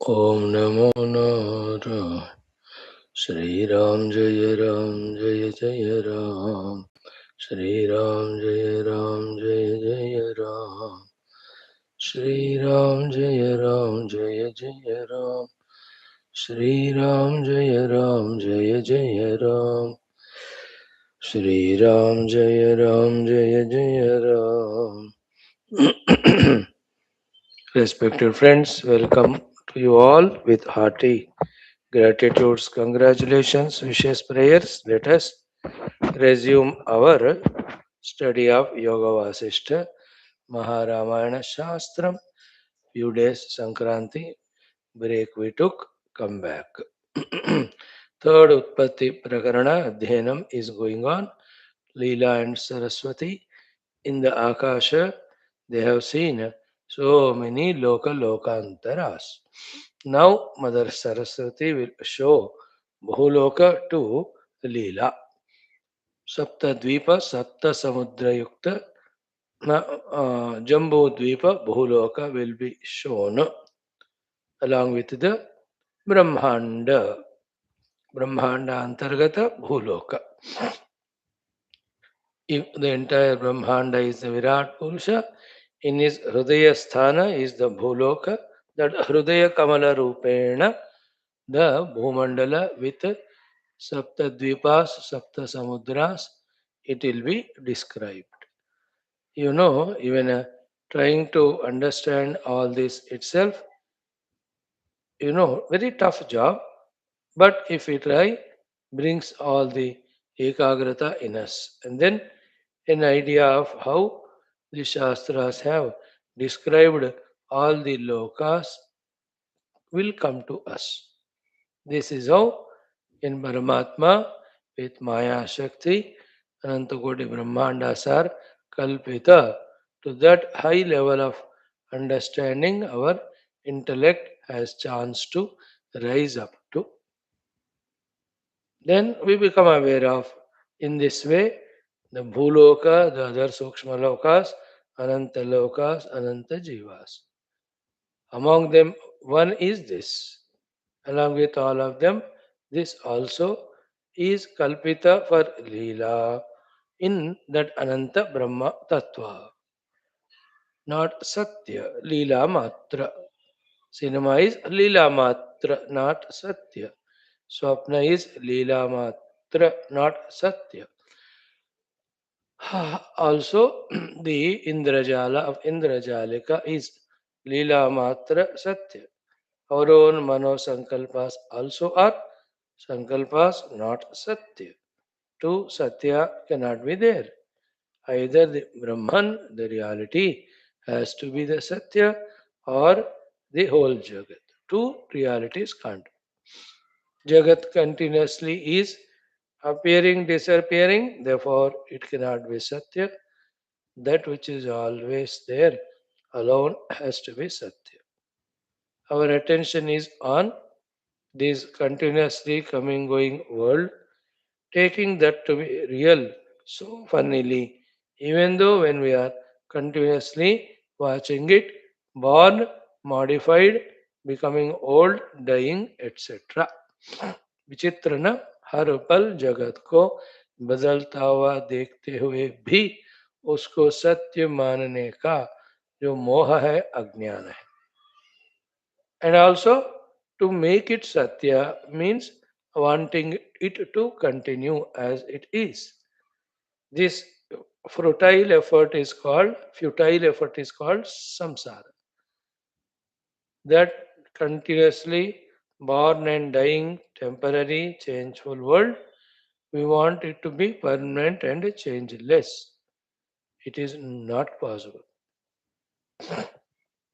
Om Namo Nara Shri Ram Jaya Ram Jaya Jaya Ram Shri Ram Jaya Ram Jaya Jaya Ram Shri Ram Jaya Ram Jaya Jaya Ram Shri Ram Jaya Ram Jaya Jaya Ram Shri Ram Jaya Ram Jaya Jaya Ram. Respected friends, welcome to you all with hearty gratitudes, congratulations, wishes, prayers. Let us resume our study of Yoga Vaashishtha, Maha Ramayana Shastram. Few days Sankranti break we took, come back. Third Utpatthi Prakarana Adhyanam is going on. Leela and Saraswati in the Akasha, they have seen so many lokantaras. Now Mother Saraswati will show Bhuloka to Leela. Sapta Dvipa, Sapta Samudra Yukta, Jambu Dvipa, Bhuloka will be shown along with the Brahmanda. Brahmanda Antargata Bhuloka. If the entire Brahmanda is the Virat Purusha, in his Hridaya Sthana is the Bhuloka, that Hridaya Kamala Rupena, the Bhumandala with Sapta Dvipas, Sapta Samudras, it will be described. Even trying to understand all this itself, very tough job, but if we try, brings all the ekagrata in us. And then an idea of how the Shastras have described all the lokas will come to us. This is how in Paramatma with Maya Shakti, Anantagodi Brahmandas are kalpita. To that high level of understanding, our intellect has chance to rise up to. Then we become aware of, in this way, the Bhuloka, the other Sukshma Lokas, Ananta Lokas, Ananta Jivas. Among them, one is this. Along with all of them, this also is Kalpita for Leela in that Ananta Brahma Tattva, not Satya, Leela Matra. Cinema is Leela Matra, not Satya. Swapna is Leela Matra, not Satya. Also, the Indrajala of Indrajalika is Leela Matra Satya. Our own Mano Sankalpas also are Sankalpas, not Satya. Two Satya cannot be there. Either the Brahman, the reality, has to be the Satya or the whole Jagat. Two realities can't. Jagat continuously is appearing, disappearing, therefore it cannot be Satya. That which is always there alone has to be Satya. Our attention is on this continuously coming going world, taking that to be real so funnily, even though when we are continuously watching it, born, modified, becoming old, dying, etc. विचित्र न, हर पल जगत को बदलता हुआ देखते हुए भी उसको सत्य मानने का जो मोह है, अज्ञान है. And also to make it satya means wanting it to continue as it is. This futile effort is called samsara. That continuously born and dying, temporary, changeful world, we want it to be permanent and changeless. It is not possible.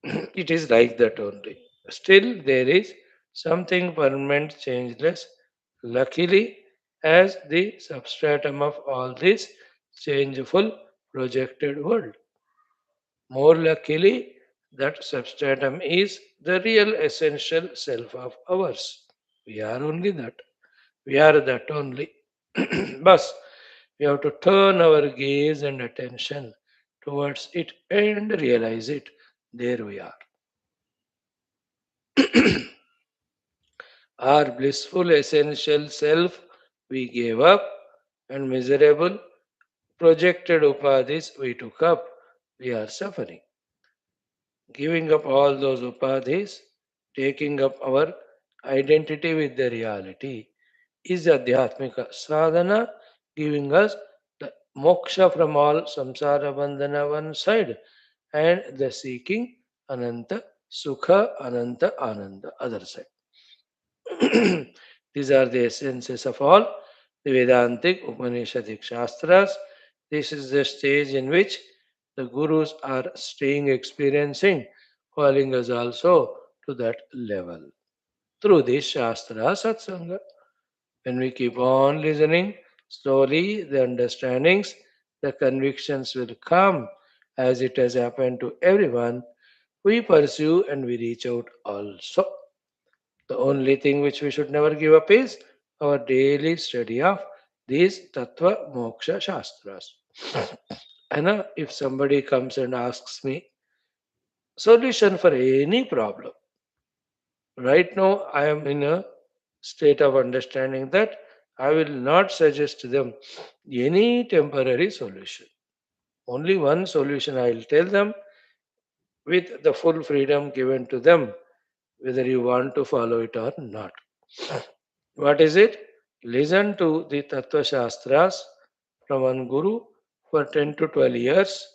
It is like that only. Still, there is something permanent, changeless, luckily, as the substratum of all this changeful projected world. More luckily, that substratum is the real essential self of ours. We are only that. We are that only. But we have to turn our gaze and attention towards it and realize it. There we are. Our blissful essential self we gave up, and miserable projected upadhis we took up. We are suffering. Giving up all those upadhis, taking up our identity with the reality, is Adhyatmika sadhana, giving us the moksha from all samsara bandhana one side, and the seeking ananta sukha ananta ananda other side. These are the essences of all the Vedantic Upanishadic Shastras. This is the stage in which the Gurus are staying experiencing, calling us also to that level. Through this Shastra Satsanga, when we keep on listening, slowly the understandings, the convictions will come as it has happened to everyone. We pursue and we reach out also. The only thing which we should never give up is our daily study of these Tattva Moksha Shastras. And if somebody comes and asks me solution for any problem, right now I am in a state of understanding that I will not suggest to them any temporary solution. Only one solution I will tell them with the full freedom given to them, whether you want to follow it or not. What is it? Listen to the Tattva Shastras from one Guru for 10 to 12 years.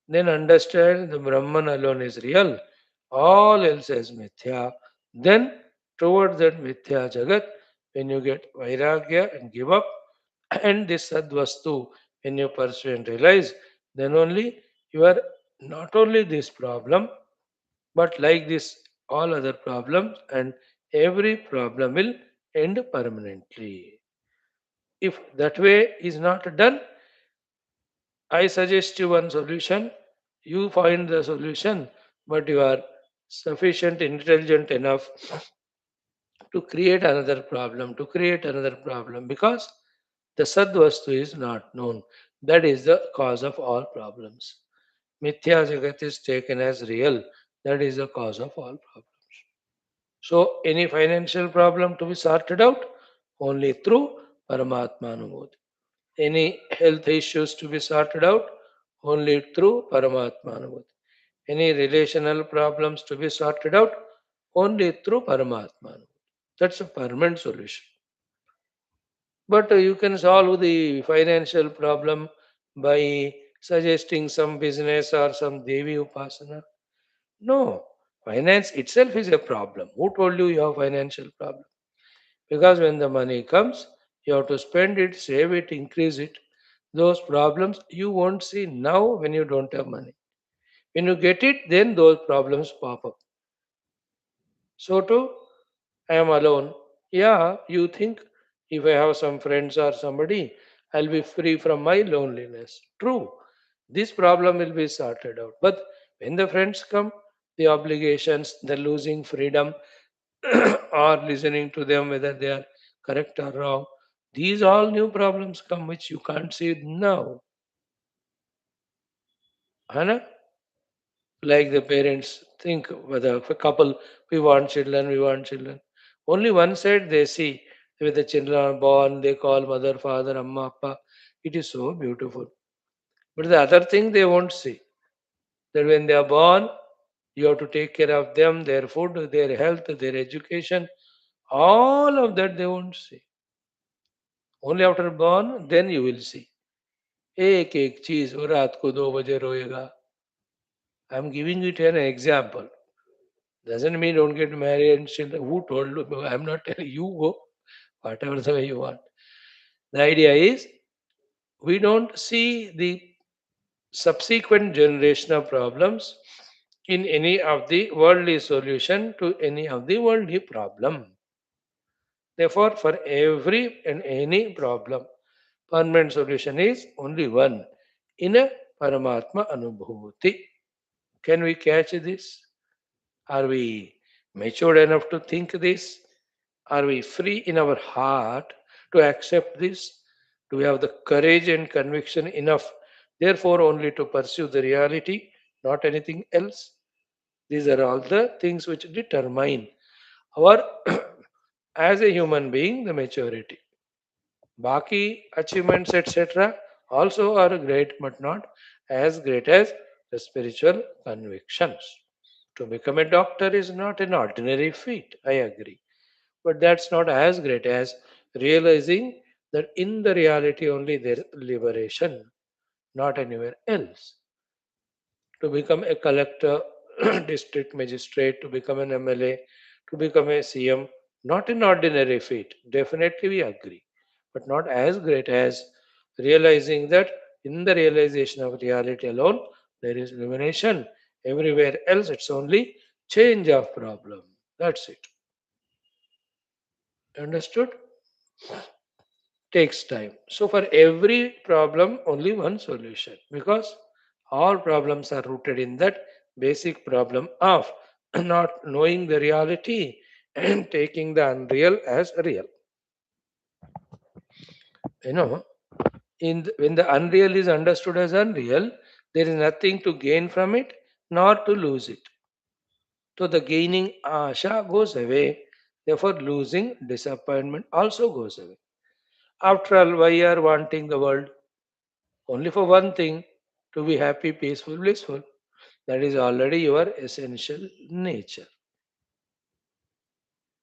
Then understand the Brahman alone is real, all else is Mithya. Then, toward that Mithya Jagat, when you get Vairagya and give up, and this Sadvastu, when you pursue and realize, then only you are not only this problem, but like this, all other problems, and every problem will end permanently. If that way is not done, I suggest you one solution. You find the solution, but you are sufficient, intelligent enough to create another problem, because the Sadvastu is not known. That is the cause of all problems. Mithya Jagat is taken as real. That is the cause of all problems. So, any financial problem to be sorted out only through Paramatma Anubodhi. Any health issues to be sorted out only through Paramatma Anubodhi. Any relational problems to be sorted out only through Paramatma Anubodhi. That's a permanent solution. But you can solve the financial problem by suggesting some business or some Devi Upasana. No, finance itself is a problem. Who told you you have financial problem? Because when the money comes, you have to spend it, save it, increase it. Those problems you won't see now when you don't have money. When you get it, then those problems pop up. So too, I am alone. Yeah, you think if I have some friends or somebody, I'll be free from my loneliness. True, this problem will be sorted out. But when the friends come, the obligations, the losing freedom, or listening to them whether they are correct or wrong, these all new problems come which you can't see now. Hana? Like the parents think whether if a couple we want children. Only one side they see when the children are born, they call mother, father, amma, appa. It is so beautiful. But the other thing they won't see that when they are born, you have to take care of them, their food, their health, their education. All of that they won't see. Only after born, then you will see. एक एक चीज वो रात को 2 बजे रोएगा. I'm giving it an example. Doesn't mean don't get married and children. Who told you? I'm not telling you go whatever the way you want. The idea is we don't see the subsequent generation of problems in any of the worldly solution to any of the worldly problem. Therefore, for every and any problem, permanent solution is only one in a Paramatma Anubhuti. Can we catch this? Are we matured enough to think this? Are we free in our heart to accept this? Do we have the courage and conviction enough, therefore, only to pursue the reality, not anything else? These are all the things which determine our as a human being, the maturity. Baki achievements, etc., also are great, but not as great as the spiritual convictions. To become a doctor is not an ordinary feat, I agree. But that's not as great as realizing that in the reality only there is liberation, not anywhere else. To become a collector, district magistrate, to become an MLA, to become a CM, not an ordinary feat. Definitely we agree, but not as great as realizing that in the realization of reality alone, there is illumination. Everywhere else, it's only change of problem. That's it. Understood? Takes time. So for every problem, only one solution because all problems are rooted in that basic problem of not knowing the reality and taking the unreal as real. You know, when the unreal is understood as unreal, there is nothing to gain from it nor to lose it. So the gaining asha goes away, therefore losing disappointment also goes away. After all, why are wanting the world? Only for one thing, to be happy, peaceful, blissful. That is already your essential nature.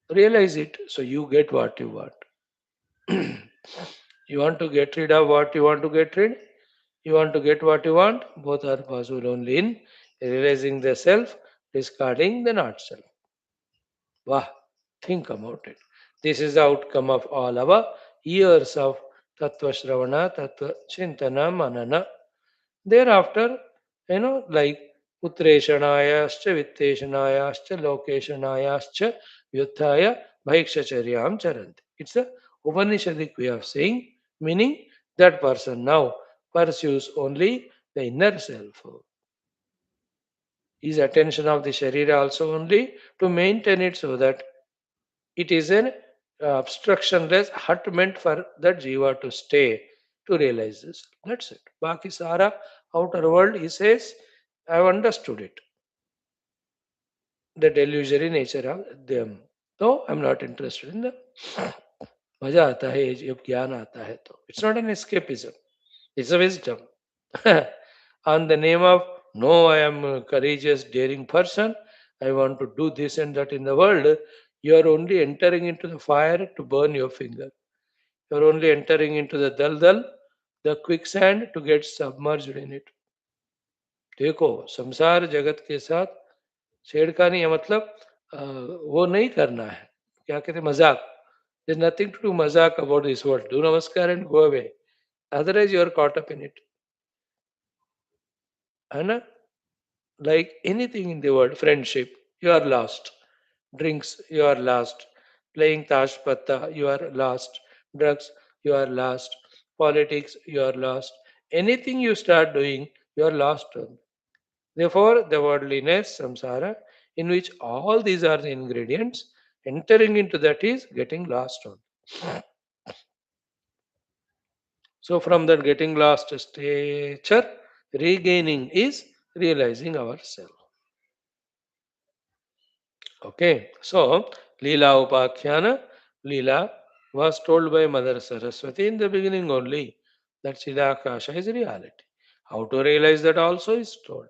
Realize it so you get what you want. You want to get rid of what you want to get rid. You want to get what you want. Both are possible only in realizing the self, discarding the not self. Wow, think about it. This is the outcome of all our years of Tattva Shravana, Tattva Chintana, Manana. Thereafter, like Uttreshanayascha, Vitteshanayascha, Lokeshanayascha, Vyuthaya, Bhaikshacharyaam Charanti. It's a Upanishadic way of saying, meaning that person now pursues only the inner self. His attention of the Sharira also only to maintain it so that it is an obstructionless hut meant for that Jiva to stay to realize this. That's it. Baki Sara, outer world, he says, I've understood it. The delusory nature of them. No, I'm not interested in them. मजा आता है जब ज्ञान आता है तो it's not an escapism, it's a wisdom. On the name of no, I am a courageous daring person, I want to do this and that in the world, you are only entering into the fire to burn your finger. You are only entering into the daldal, the quicksand, to get submerged in it. देखो संसार जगत के साथ छेड़खानी है मतलब वो नहीं करना है. क्या कहते हैं, मजाक. There's nothing to do mazak about this world. Do namaskar and go away. Otherwise, you are caught up in it. And like anything in the world, friendship, you are lost. Drinks, you are lost. Playing tash patta, you are lost. Drugs, you are lost. Politics, you are lost. Anything you start doing, you are lost on. Therefore, the worldliness, samsara, in which all these are the ingredients, entering into that is getting lost on. So, from that getting lost stature, regaining is realizing ourselves. Okay, so Leela Upakhyana, Leela was told by Mother Saraswati in the beginning only that Chidakasha is reality. How to realize that also is told.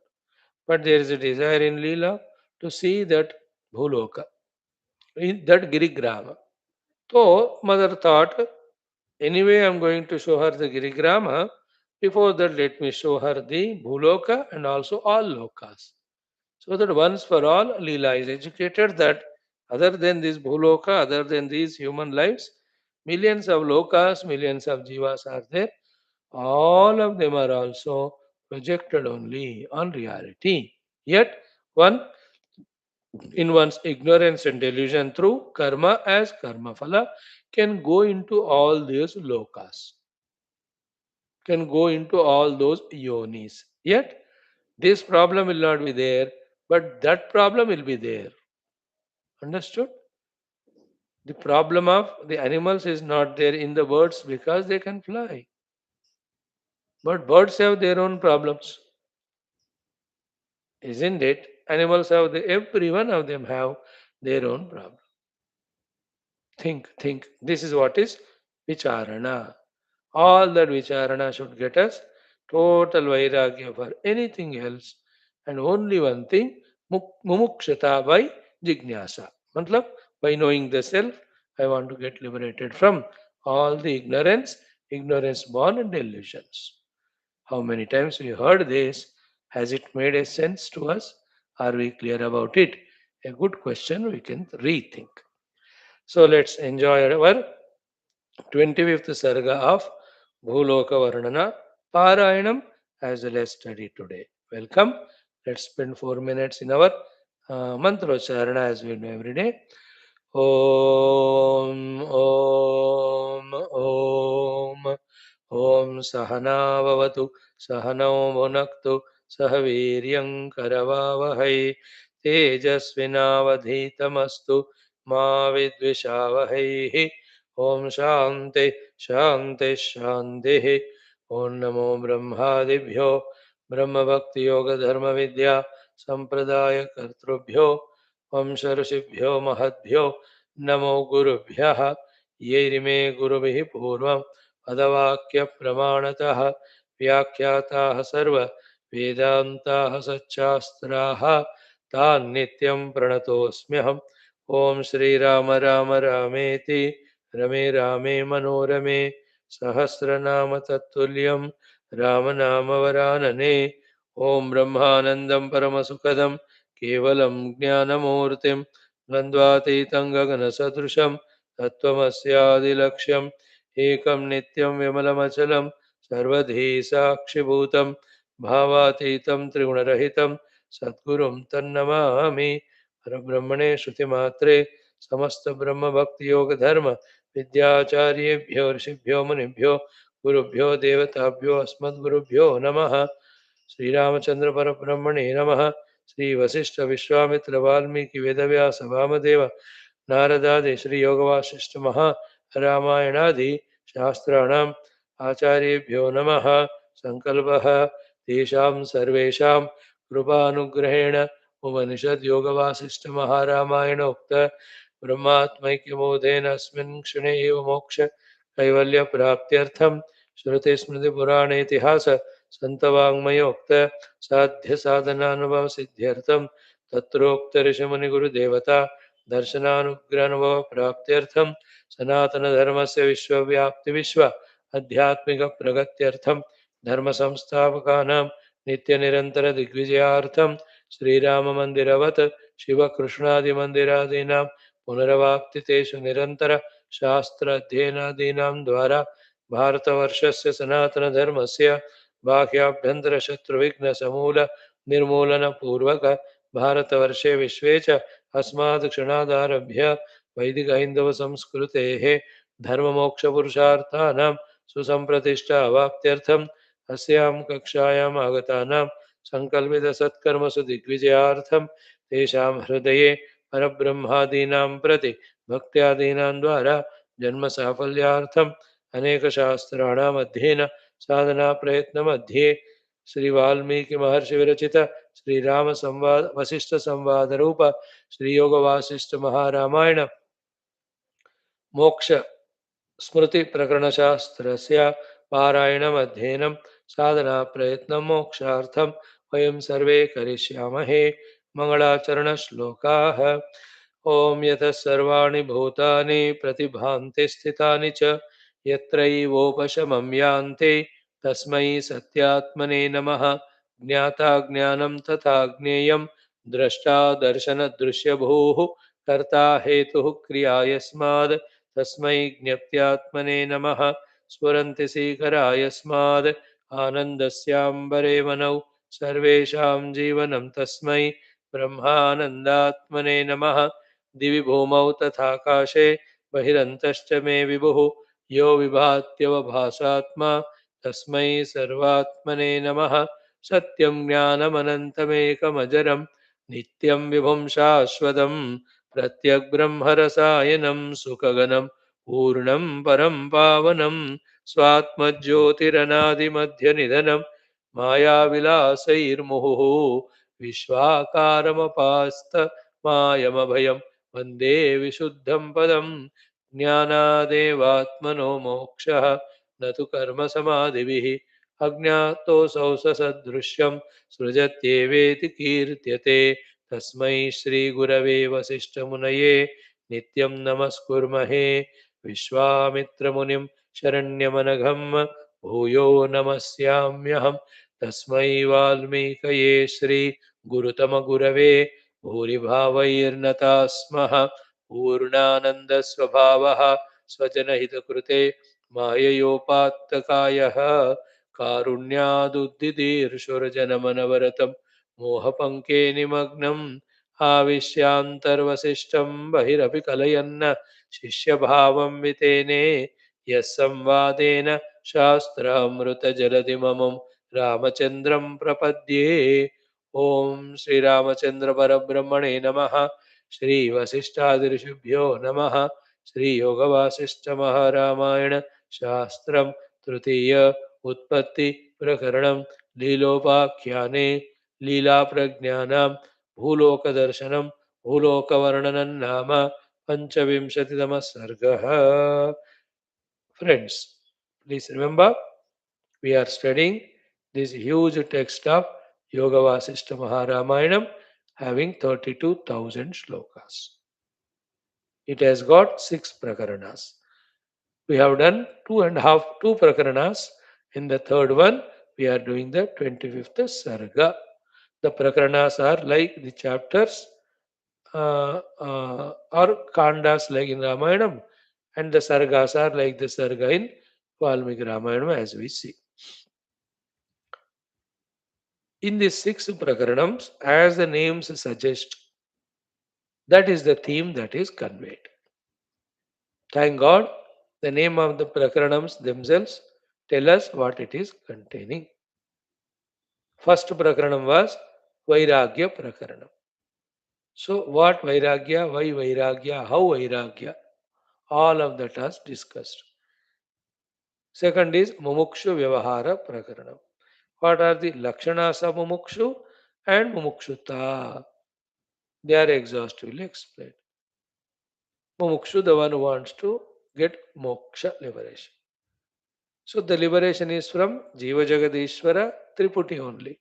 But there is a desire in Leela to see that Bhuloka, in that Girigrama. So, Mother thought, anyway, I'm going to show her the Girigrama. Before that, let me show her the Bhuloka and also all lokas. So that once for all, Leela is educated that other than this Bhuloka, other than these human lives, millions of lokas, millions of jivas are there. All of them are also projected only on reality. Yet, one in one's ignorance and delusion through karma as karma phala can go into all these lokas, can go into all those yonis. Yet, this problem will not be there, but that problem will be there. Understood? The problem of the animals is not there in the birds because they can fly. But birds have their own problems, isn't it? Animals have every one of them have their own problem. Think. This is what is vicharana. All that vicharana should get us total vairagya for anything else, and only one thing, mumukshata by jignasa. Matlab, by knowing the self, I want to get liberated from all the ignorance born and delusions. How many times we heard this? Has it made a sense to us? Are we clear about it? A good question we can rethink. So let's enjoy our 25th Sarga of Bhuloka Varnana Parayanam as well as study today. Welcome. Let's spend 4 minutes in our Mantrocharana as we do every day. Om Om Om Om Sahana Vavatu Sahanau Bhunaktu Sahaviryam Karavavahai Tejasvinavadhitamastu Ma Vidvishavahai Om Shanti शांति शांति ओम नमो ब्रह्मादिभ्यो ब्रह्म भक्ति योग धर्म विद्या संप्रदाय कर्तृभ्यो वंश ऋषिभ्यो महद्भ्यो नमो गुरुभ्यः ये गुरुभिः पूर्वं पदवाक्य प्रमाणतः व्याख्याताः सर्व वेदान्ताः सच्चास्त्राः तान् नित्यं प्रणतोऽस्म्यहम् ओम श्री राम राम रामेति रमे रामे मनोरमे सहस्रनाम तत्तुल्यं रामनामवरानने ओम ब्रह्मानन्दं परमसुखदं केवलं ज्ञानमूर्तिं द्वन्द्वातीतं गगनसदृशं तत्त्वमस्यादिलक्ष्यम् एकं नित्यं विमलमचलं सर्वधी साक्षिभूतं भावातीतं त्रिगुणरहितं सद्गुरुं तन्नमामि परब्रह्मणे श्रुतिमात्रे समस्त ब्रह्म भक्ति योग धर्म विद्याचार्येभ्यो ऋषिभ्यो मुनिभ्यो गुरुभ्यो देवताभ्यो अस्मद्गुरुभ्यो नमः श्रीरामचंद्र परब्रह्मणे नमः श्री वशिष्ठ विश्वामित्र वाल्मीकि वेदव्यास वामदेव नारदादि श्री योग वासिष्ठ महा रामायणादि शास्त्राणाम् आचार्येभ्यो नमः संकल्पः तेषां सर्वेषां कृपानुग्रहेण उपनिषद योग वासिष्ठ महारामायणोक्त ब्रह्मात्मैक्यबोधेन अस्मिन् क्षणे एव मोक्ष कैवल्य प्राप्त्यर्थं श्रुति स्मृति पुराण इतिहास संतवाङ्मयोक्त साध्य साधनानुभव सिद्ध्यर्थं तत्रोक्त ऋषिमुनि गुरुदेवता दर्शनानुग्रहानुभव प्राप्त्यर्थं सनातन धर्मस्य विश्वव्याप्ति विश्व आध्यात्मिक प्रगत्यर्थं धर्म संस्थापकानां नित्य निरंतर दिग्विजयार्थं श्रीराम मंदिरवत् शिवकृष्णादि मंदिरादीनां पुनरवाप्तितेषु निरंतर शास्त्र अध्ययनादीनां द्वारा भारतवर्षस्य सनातन धर्मस्य बाह्याभ्यंतर शत्रुविघ्न समूल निर्मूलन पूर्वक भारतवर्षे विश्वे च अस्मात् क्षणादारभ्य वैदिक हिंदव संस्कृतेः धर्ममोक्ष पुरुषार्थानां सुसंप्रतिष्ठा अवाप्त्यर्थम् अस्यां कक्षायाम् आगतानां संकल्पित सत्कर्मसु दिग्विजयार्थं तेषां हृदये परब्रह्मादीनां प्रति भक्त्यादीनां द्वारा जन्म साफल्यार्थम् अनेक शास्त्राणाम् अध्ययन साधना प्रयत्न मध्ये श्री वाल्मीकि महर्षि विरचित श्री राम संवाद वशिष्ठ संवाद रूप श्री योग वासिष्ठ महारामायण मोक्ष स्मृति प्रकरणशास्त्रस्य पारायणम् अध्ययनं साधना प्रयत्नं मोक्षार्थं वयं सर्वे करिष्यामहे मङ्गलाचरणश्लोकाः ॐ यतः सर्वाणि भूतानि प्रतिभान्ति स्थितानि च यत्रैवोपशमं यान्ति तस्मै सत्यात्मने नमः ज्ञाता ज्ञानं तथा ज्ञेयं द्रष्टा दर्शनदृश्यभूः कर्ता हेतुः क्रिया यस्माद् तस्मै ज्ञप्त्यात्मने नमः स्फुरन्ति सीकरा यस्माद् आनन्दस्याम्बरे वनौ सर्वेषां जीवनं तस्मै ब्रह्मानन्दात्मने नमः दिवि भूमौ तथाकाशे बहिरन्तश्च मे विभुः यो विभात्यवभासात्मा तस्मै सर्वात्मने नमः सत्यं ज्ञानमनन्तमेकमजरं नित्यं विभुं शाश्वतं प्रत्यग्ब्रह्मरसायनं सुखगनं पूर्णं परं पावनं स्वात्मज्योतिरनादिमध्यनिधनं मायाविलासैर्मुहुः विश्वाकारमपास्त मायमभयं वन्दे विशुद्धं पदं ज्ञानादेवात्मनो मोक्षः न तु कर्मसमाधिभिः अज्ञातोऽसौ ससदृश्यं सृजत्येवेति कीर्त्यते तस्मै श्रीगुरवे वसिष्ठमुनये नित्यं नमस्कुर्महे विश्वामित्रमुनिं शरण्यमनघं भूयो नमस्याम्यहं तस्मै वाल्मीकये श्रीगुरुतमगुरवे भूरिभावैर्नताः स्मः पूर्णानन्दस्वभावः स्वजनहितकृते माययोपात्तकायः कारुण्यादुद्दिदीर्षुरजनमनवरतं मोहपङ्के निमग्नम् आविश्यान्तर्वसिष्ठं बहिरपि कलयन्न शिष्यभावं वितेने यः संवादेन शास्त्रामृतजलधिममं रामचन्द्रं प्रपद्ये ॐ श्रीरामचन्द्रपरब्रह्मणे नमः श्रीवसिष्ठादिऋषिभ्यो नमः श्रीयोगवासिष्ठमहारामायण शास्त्रं तृतीय उत्पत्ति प्रकरणं लीलोपाख्याने लीलाप्रज्ञानां भूलोकदर्शनं भूलोकवर्णनं नाम पञ्चविंशतितमः सर्गः. Friends, please remember we are studying this huge text of Yoga Vasishtha Maharamayana having 32,000 shlokas. It has got 6 prakaranas. We have done two prakaranas. In the third one, we are doing the 25th sarga. The prakaranas are like the chapters or kandas like in Ramayanam, and the sargas are like the sarga in Valmiki Ramayanam as we see. In these 6 prakaranams, as the names suggest, that is the theme that is conveyed. Thank God, the name of the prakaranams themselves tell us what it is containing. First prakaranam was Vairagya prakaranam. So, what Vairagya, why Vairagya, how Vairagya, all of that is discussed. Second is Mumukshu Vyavahara prakaranam. What are the Lakshanas of Mumukshu and Mumukshutta? They are exhaustively explained. Mumukshu, the one who wants to get moksha, liberation. So the liberation is from Jiva Jagadishvara Triputi only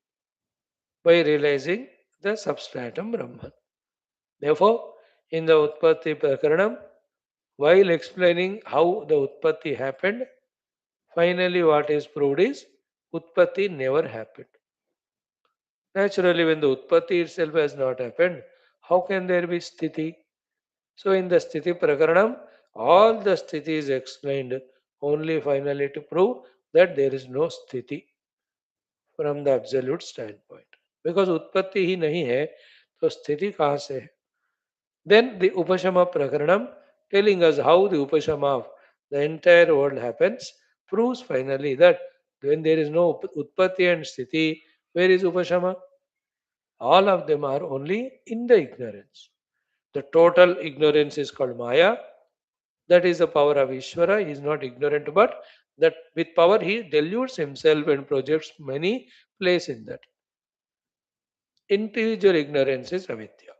by realizing the substratum Brahman. Therefore, in the Utpatthi Prakaranam, while explaining how the Utpatti happened, finally what is proved is Utpatti never happened. Naturally, when the Utpatti itself has not happened, how can there be Sthiti? So in the Sthiti Prakaranam, all the Sthiti is explained only finally to prove that there is no Sthiti from the absolute standpoint. Because Utpatti ही नहीं है, तो स्थिति कहाँ से है? Then the Upashama Prakaranam telling us how the Upashama of the entire world happens proves finally that when there is no Utpatti and Sthiti, where is Upashama? All of them are only in the ignorance. The total ignorance is called Maya. That is the power of Ishvara. He is not ignorant, but that with power he dilutes himself and projects many places in that. Individual ignorance is avidya.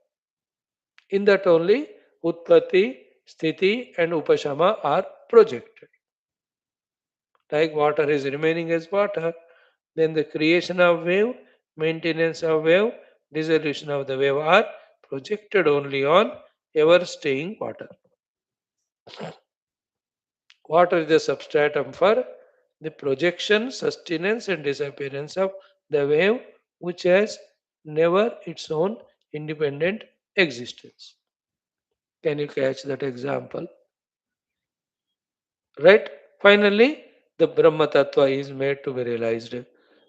In that only Utpatti, Sthiti and Upashama are projected. Like water is remaining as water, then the creation of wave, maintenance of wave, dissolution of the wave are projected only on ever staying water. Water is the substratum for the projection, sustenance, and disappearance of the wave, which has never its own independent existence. Can you catch that example? Right? Finally, the Brahma Tattva is made to be realized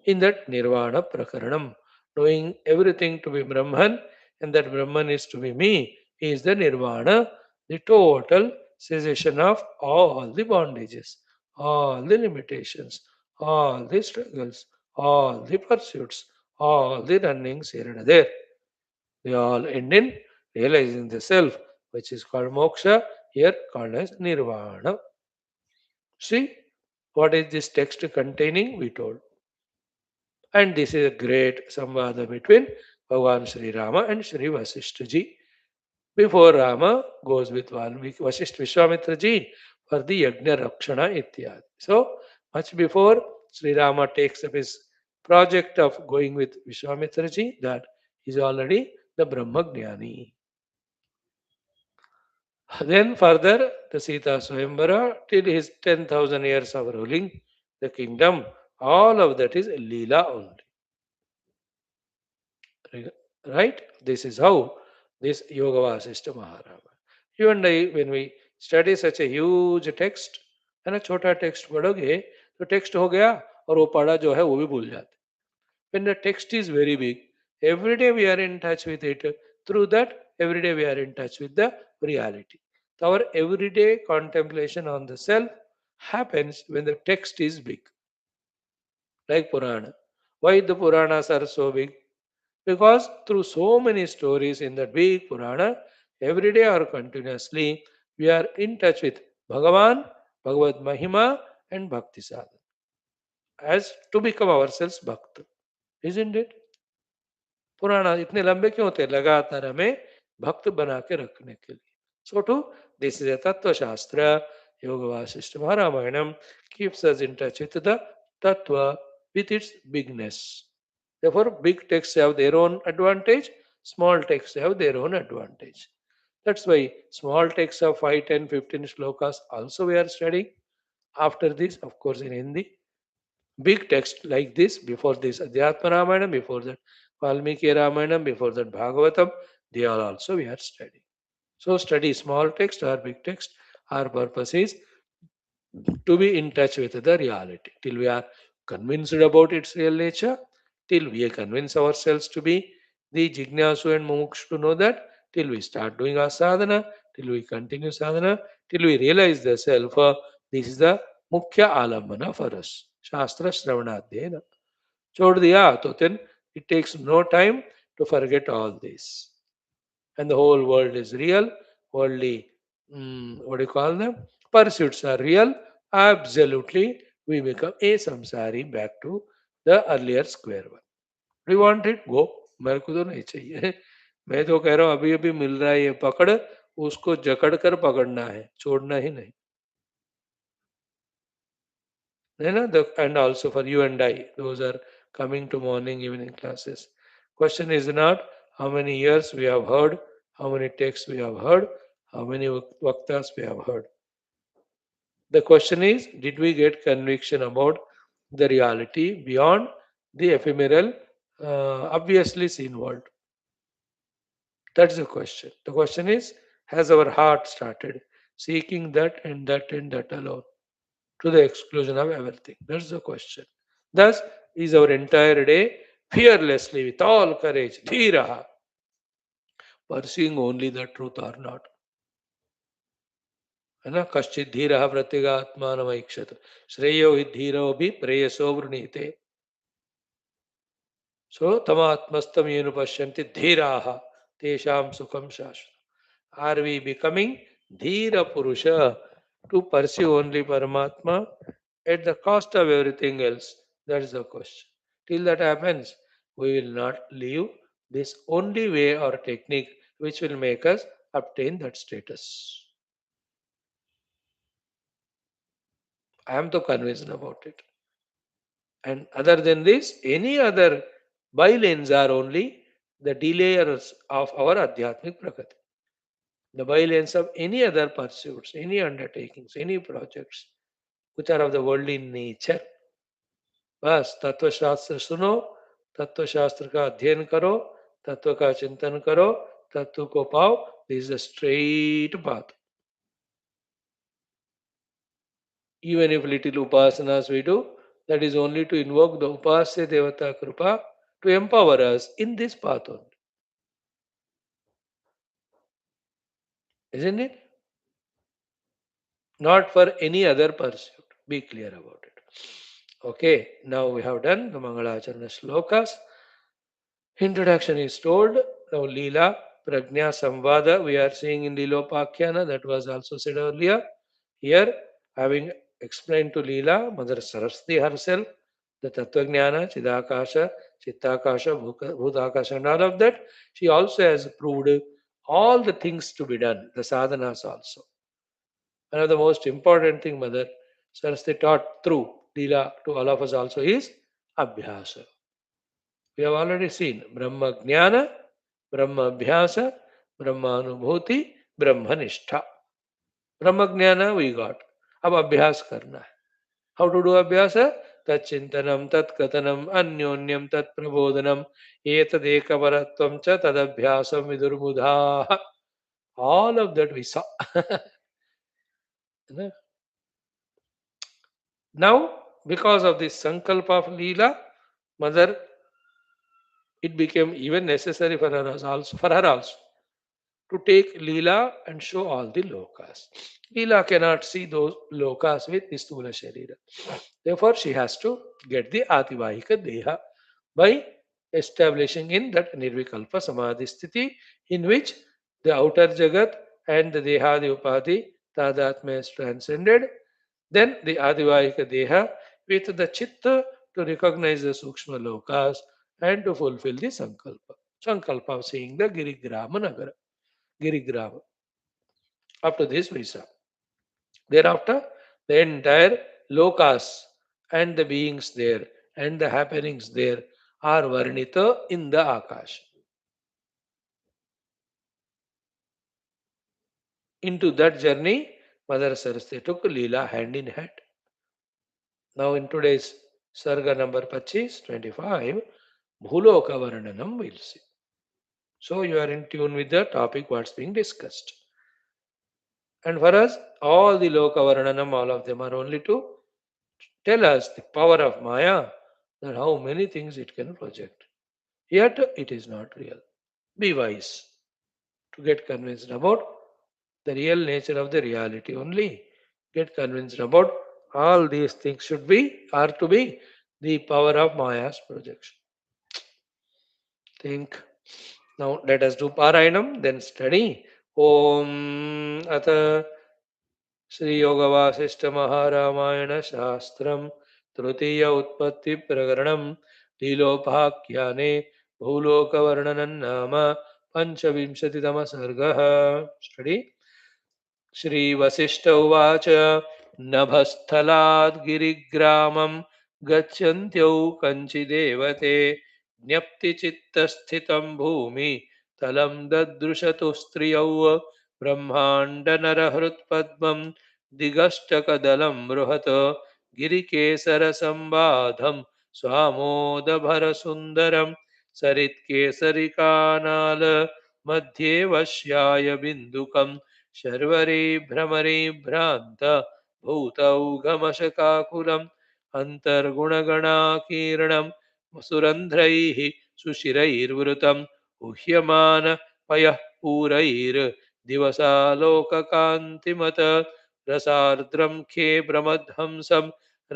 in that Nirvana Prakaranam. Knowing everything to be Brahman and that Brahman is to be me is the Nirvana, the total cessation of all the bondages, all the limitations, all the struggles, all the pursuits, all the runnings here and there. They all end in realizing the self, which is called moksha, here called as nirvana. See, what is this text containing? We told. And this is a great samvada between Bhagavan Sri Rama and Sri Vasishtha ji. Before Rama goes with Valmiki, Vashishtha Vishwamitra ji for the Yajna Rakshana Ityadi. So, much before Sri Rama takes up his project of going with Vishwamitra ji, that is already the Brahmagnani. Then further, the Sita Swayambara, till his 10,000 years of ruling the kingdom, all of that is Leela only. Right? This is how this Yoga Vasishtha Maharama. You and I, when we study such a huge text, है ना, छोटा text पढ़ोगे तो text हो गया और वो पढ़ा जो है वो भी भूल जाते. When the text is very big, every day we are in touch with it. Through that, every day we are in touch with the reality. So our everyday contemplation on the self happens when the text is big, like Purana. Why the Puranas are so big? Because through so many stories in that big Purana, every day or continuously, we are in touch with Bhagavan, Bhagavad Mahima, and Bhakti Sadhana as to become ourselves Bhakta. Isn't it? पुराना इतने लंबे क्यों होते हैं? लगातार हमें भक्त बना के रखने के लिए. So too, this is a Tattva Shastra. Yoga Vasishtha Ramayana keeps us in touch with the Tattva with its bigness. Therefore, big texts have their own advantage, small texts have their own advantage. That's why small texts of 5, 10, 15 slokas also we are studying. After this, of course, in Hindi, big text like this, before this Adhyatma Ramayana, before that Valmiki Ramayana, before that Bhagavatam, they are also we are studying. So study small text or big text. Our purpose is to be in touch with the reality till we are convinced about its real nature, till we convince ourselves to be the jignasu and mumukshu to know that, till we start doing our sadhana, till we continue sadhana, till we realize the self. This is the mukhya alambana for us. Shastra Shravanadhyena. Chod diya, to then it takes no time to forget all this. And the whole world is real. Worldly, what do you call them? Pursuits are real. Absolutely, we become a samsari back to the earlier square one. Do you want it? Go. मेरे को तो नहीं चाहिए. मैं तो कह रहा हूँ अभी अभी मिल रहा है ये पकड़, उसको जकड़ कर पकड़ना है, छोड़ना ही नहीं. You know, and also for you and I, those are coming to morning, evening classes. Question is not how many years we have heard, how many texts we have heard, how many vaktas we have heard. The question is, did we get conviction about the reality beyond the ephemeral, obviously seen world? That's the question. The question is, has our heart started seeking that and that and that alone, to the exclusion of everything? That's the question. Thus, is our entire day fearlessly, with all courage, dhiraha, pursuing only the truth or not? है ना, कश्चित धीरः प्रत्यगात्मानमैक्षत श्रेयो हि धीरो भी प्रेयसो वृणीते. So tamatmastam yenu pashyanti dhiraha tesham sukham shashvat. Are we becoming dhira purusha to pursue only Paramatma at the cost of everything else? That is the question. Till that happens, we will not leave this only way or technique which will make us obtain that status. I am so convinced about it. And other than this, any other bylanes are only the delayers of our Adhyatmic Prakati. The bylanes of any other pursuits, any undertakings, any projects which are of the worldly nature. बस तत्व शास्त्र सुनो, तत्व शास्त्र का अध्ययन करो, तत्व का चिंतन करो, तत्व को पाओ. This is the straight path. Even if little upasanas we do, that is only to invoke the upasya devata kripa to empower us in this path only. Isn't it? Not for any other pursuit. Be clear about it. Okay, now we have done the Mangalacharana slokas. Introduction is told. Now Leela, Prajna, Samvada, we are seeing in Leelopakhyanam, that was also said earlier. Here, having explained to Leela, Mother Saraswati herself, the Tattvajnana, Chidakasha, Chittakasha, Bhutakasha, and all of that, she also has proved all the things to be done, the sadhanas also. One of the most important thing, Mother Saraswati taught through Leela to all of us also is Abhyasa. We have already seen Brahma Jnana, Brahma Abhyasa, Brahma Anubhuti, Brahma Nishtha. Brahma Jnana we got. अब अभ्यास करना है. How to do अभ्यास? तच्चिंतनम तत्कथनम अन्योन्यम तत्प्रबोधनम एतदेकवरत्वम च तदभ्यासम विदुर्बुधाः. All of that we saw. Now, because of this sankalpa of Leela, Mother, it became even necessary for her also to take Leela and show all the lokas. Leela cannot see those lokas with Stula Sharira. Therefore, she has to get the Ativahika Deha by establishing in that Nirvikalpa Samadhi Sthiti, in which the outer Jagat and the Deha, the Upadhi, Tadatma is transcended. Then the Adivahika Deha with the Chitta to recognize the Sukshma Lokas and to fulfill the Sankalpa. Sankalpa of seeing the Girigrama Nagara. Girigrama. Up to this we saw. Thereafter, the entire Lokas and the beings there and the happenings there are Varnita in the Akash. Into that journey, Mother Saraswati took Leela hand in hand. Now in today's Sarga number 25, Bhuloka Varnanam we'll see. So you are in tune with the topic what's being discussed. And for us, all the Loka Varnanam, all of them are only to tell us the power of Maya, that how many things it can project. Yet it is not real. Be wise to get convinced about the real nature of the reality only. Get convinced about all these things are to be the power of Maya's projection. Think. Now let us do Parayanam, then study. Om Atha Sri Yoga Vaashishtha Maha Ramayana Shastram Trutiya Utpatthi Prakaranam Leelopakhyanam Bhuloka VARNANAM Nama Panchavimshatitama Sargaha. Study. श्रीवसिष्ठ उवाच नभस्थलाद् गिरिग्रामं गच्छन्त्यौ कञ्चिदेवते ज्ञप्तिचित्तस्थितं भूमि तलं ददृशतु स्त्रियौ ब्रह्माण्डनरहृत्पद्मं दिगष्टकदलं बृहत् गिरिकेसरसंवाधं स्वामोदभरसुन्दरं सरित्केसरिकानाल मध्ये वश्याय बिन्दुकम् शर्वरे भ्रमरे भ्रान्त भूतौघमशकाकुलम् अन्तर्गुणगणाकीर्णं सुरन्ध्रैः सुशिरैर्वृतं उह्यमान पयः पूरैर्दिवसालोककान्तिमत रसार्द्रं खे भ्रमध्वंसं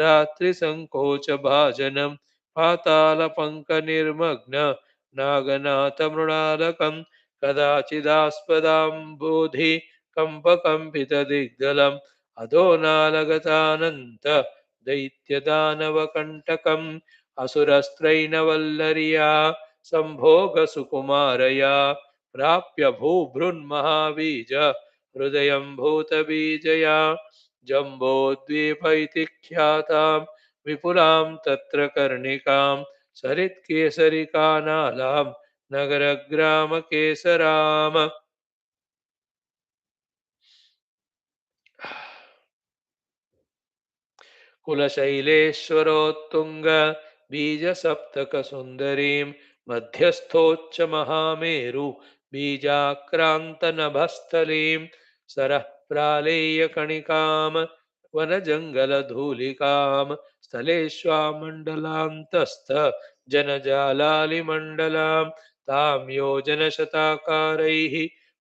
रात्रिसङ्कोचभाजनं पातालपङ्कनिर्मग्न नागनाथमृणालकं कदाचिदास्पदाम्बोधि कम्पकम्पितदिग्दलम् अधोनालगतानन्त दैत्यदानवकण्टकम् असुरस्त्रैणवल्लर्या सम्भोगसुकुमारया प्राप्य भूभृन्महाबीज हृदयं भूतबीजया जम्बोद्वीप इति ख्यातां विपुलां तत्र कर्णिकां सरित्केसरिकानालां नगरग्रामकेसराम. कुलशैलेश्वरोत्तुङ्ग बीजसप्तकसुन्दरीं मध्यस्थोच्चमहामेरु बीजाक्रान्तनभस्थलीं सरः प्रालेयकणिकां वनजङ्गलधूलिकां स्थलेष्वामण्डलान्तस्थ जनजालालिमण्डलां तां योजनशताकारैः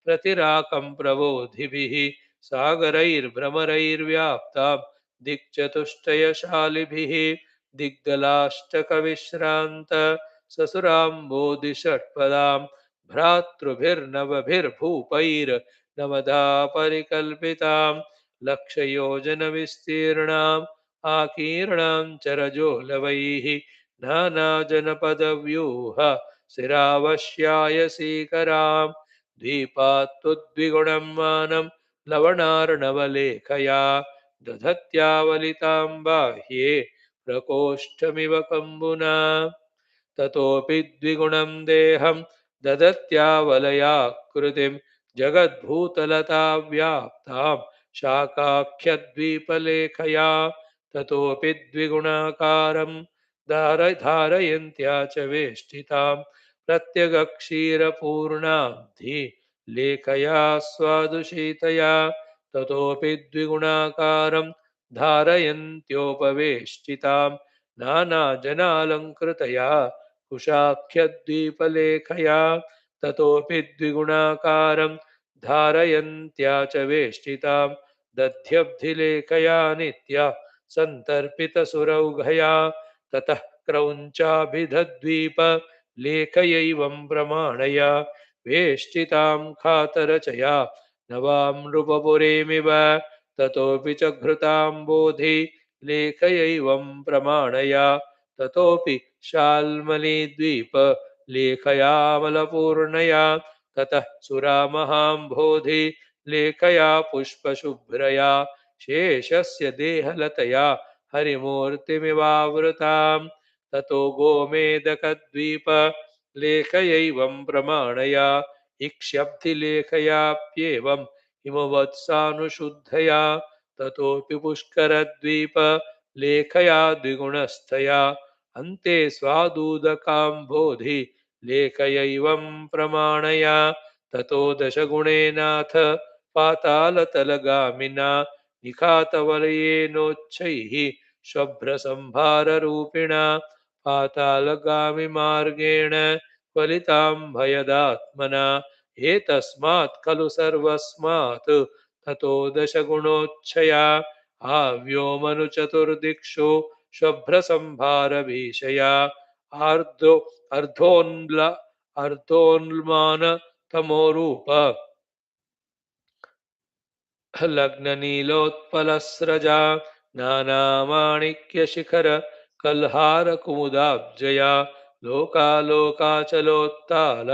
प्रतिराकं प्रबोधिभिः सागरैर्भ्रमरैर्व्याप्तां दिक्चतुष्टयशालिभिः दिग्दलाष्टकविश्रान्त ससुराम्बोधिषट्पदां भ्रातृभिर्नवभिर्भूपैर्नवधा परिकल्पितां लक्षयोजनविस्तीर्णाम् आकीर्णां चरजोलवैः नानाजनपदव्यूह शिरावश्याय सीकरां द्वीपात्तुद्विगुणं मानं लवणार्णवलेखया दधत्यावलितां बाह्ये प्रकोष्ठमिव कम्बुना ततोऽपि द्विगुणं देहं ददत्यावलयाकृतिं जगद्भूतलताव्याप्तां शाकाख्यद्वीपलेखया ततोऽपि द्विगुणाकारं धारयन्त्या च वेष्टितां प्रत्यगक्षीरपूर्णाब्धि लेखया स्वादुशीतया ततोऽपि द्विगुणाकारं धारयन्त्योपवेष्टितां नानाजनालङ्कृतया कुशाख्यद्वीपलेखया ततोऽपि द्विगुणाकारं धारयन्त्या च वेष्टितां दध्यब्धिलेखया नित्या सन्तर्पितसुरौघया ततः क्रौञ्चाभिधद्वीप लेखयैवं प्रमाणय वेष्टितां खातरचया नवां नृपपुरीमिव ततोऽपि च घृतां बोधि लेखयैवं प्रमाणय ततोऽपि शाल्मलीद्वीप लेखयामलपूर्णया ततः सुरामहाम्भोधि लेखया पुष्पशुभ्रया शेषस्य देहलतया हरिमूर्तिमिवावृतां ततो गोमेदकद्वीप लेखयैवं प्रमाणया इक्ष्यब्धिलेखयाप्येवं हिमवत्सानुशुद्धया ततोऽपि पुष्करद्वीप लेखया द्विगुणस्थया अन्ते स्वादूदकाम्भोधि लेखयैवं प्रमाणया ततो दशगुणेनाथ पातालतलगामिना निखातवलयेनोच्छैः शुभ्रसंभाररूपिणा पातालगामिमार्गेण फलितां भयदात्मना एतस्मात् खलु सर्वस्मात् ततो दशगुणोच्छया आव्योमनुचतुर्दिक्षु शुभ्रसंभारभीषया आर्द्रो अर्धोन्मान तमोरूप लग्ननीलोत्पलस्रजा नानामाणिक्यशिखर कल्हारकुमुदाब्जया लोकालोकाचलोत्ताल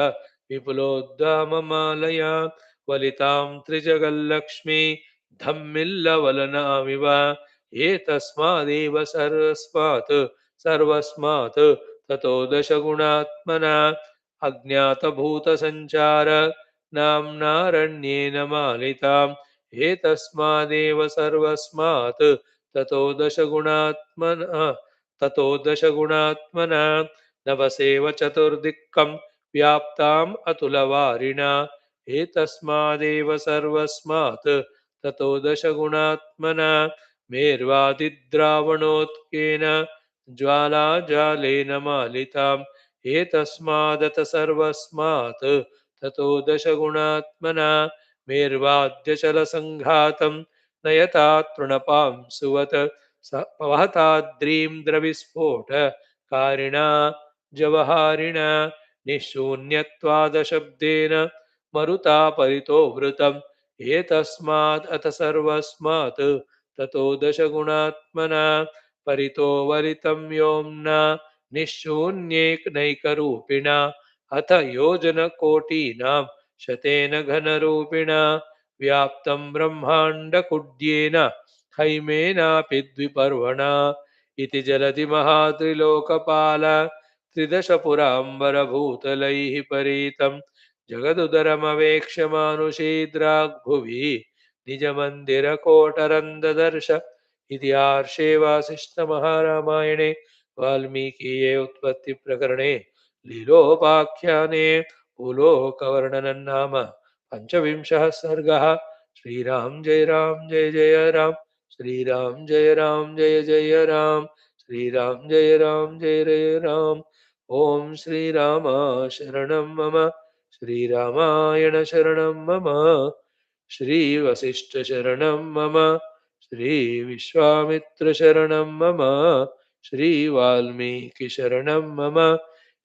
विपुलोद्दाममालया वलितां त्रिजगल्लक्ष्मी धम्मिल्लवलनामिव एतस्मादेव सर्वस्मात् ततो दशगुणात्मना अज्ञातभूतसञ्चार नाम्नारण्येन मालिताम् एतस्मादेव सर्वस्मात् ततो दशगुणात्मना नवसेव चतुर्दिक्कं व्याप्ताम् अतुलवारिणा एतस्मादेव सर्वस्मात् ततो दशगुणात्मना मेर्वादिद्रावणोत्केन ज्वालाजालेन मालिताम् एतस्मादत सर्वस्मात् ततो दशगुणात्मना मेर्वाद्यचलसङ्घातं नयता तृणपांसुवत् वहताद्रीं कारिणा जवहारिणा निःशून्यत्वादशब्देन मरुता परितो वृतम् एतस्मात् अथ सर्वस्मात् ततो दशगुणात्मना परितो वरितं योम्ना निःशून्येकनैकरूपिणा अथ योजनकोटीनां शतेन घनरूपिणा व्याप्तं ब्रह्माण्डकुड्येन हैमेनापि द्विपर्वणा इति जलधि महात्रिलोकपाल त्रिदशपुराम्बरभूतलैः परीतं जगदुदरमवेक्ष्य मानुषीद्राग्भुवि निजमन्दिरकोटरं ददर्श इति आर्षे वासिष्ठमहारामायणे वाल्मीकीये उत्पत्तिप्रकरणे लीलोपाख्याने भूलोकवर्णनं नाम पञ्चविंशः सर्गः। श्रीराम जय जय राम श्रीराम जय जय राम श्रीराम जय जय राम। ओम श्रीराम शरणं मम श्रीरामायण शरणं मम श्रीवसिष्ठ शरणं मम श्रीविश्वामित्र शरणं मम श्रीवाल्मीकि शरणं मम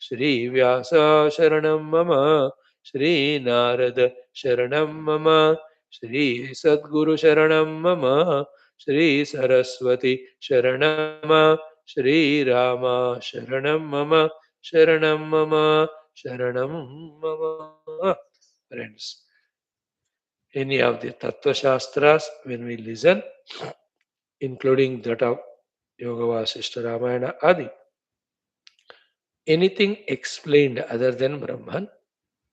श्रीव्यास शरणं मम श्रीनारद शरणं मम श्रीसद्गुरु शरणं मम श्रीसरस्वती शरणं मम श्रीराम शरणं मम शरणं मम शरणं मम। Friends, any of the Tattva Shastras, when we listen, including that of Yoga Vaashishtha Ramayana Adi, anything explained other than Brahman,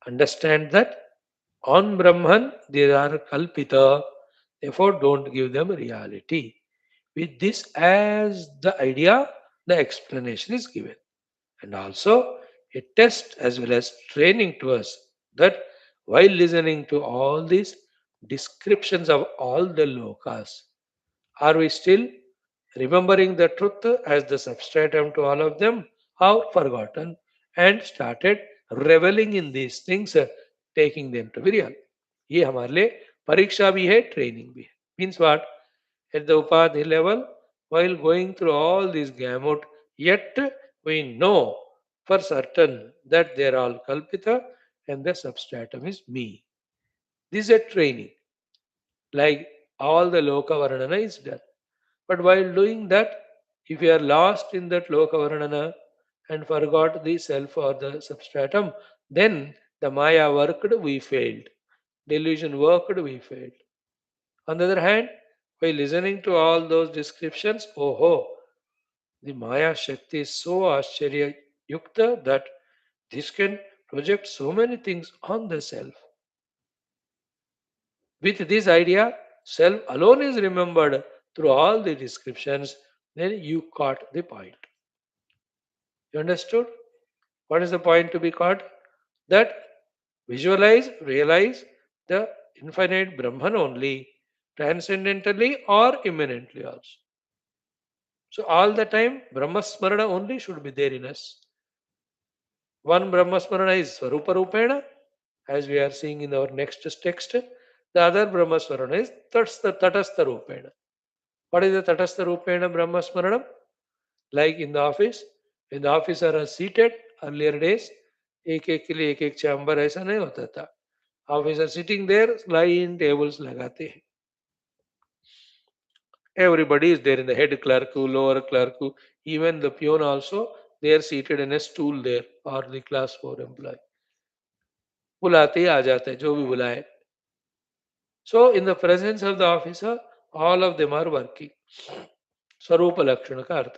understand that on Brahman they are kalpita, therefore don't give them reality. With this as the idea, the explanation is given. And also a test as well as training to us that while listening to all these descriptions of all the lokas, are we still remembering the truth as the substratum to all of them, or forgotten and started reveling in these things, taking them to be real? ये हमारे लिए परीक्षा भी है, training भी है. Means what? At the Upadhi level, while going through all these gamut, yet we know for certain that they are all kalpita and the substratum is me. This is a training, like all the Loka Varnana is done. But while doing that, if you are lost in that Loka Varnana and forgot the self or the substratum, then the Maya worked, we failed. Delusion worked, we failed. On the other hand, by listening to all those descriptions, oh ho, the Maya Shakti is so Ashcharya Yukta that this can project so many things on the self. With this idea, self alone is remembered through all the descriptions, then you caught the point. You understood? What is the point to be caught? That visualize, realize the infinite Brahman only, transcendentally or immanently also. So all the time, Brahma Smarana only should be there in us. One Brahma Smarana is Swarupa Rupena, as we are seeing in our next text. The other Brahma Smarana is Tatastha Rupena. What is the Tatastha Rupena Brahma Smaranam? Like in the office, when the officer are seated, earlier days, एक एक के लिए एक एक chamber ऐसा नहीं होता था. Officer sitting there, line tables लगाते हैं. Everybody is there in the head clerk, lower clerk, even the peon also, they are seated in a stool there, or the class 4 employee. बुलाते ही आ जाते हैं, जो भी बुलाए. So in the presence of the officer, all of them are working. स्वरूप लक्षण का अर्थ.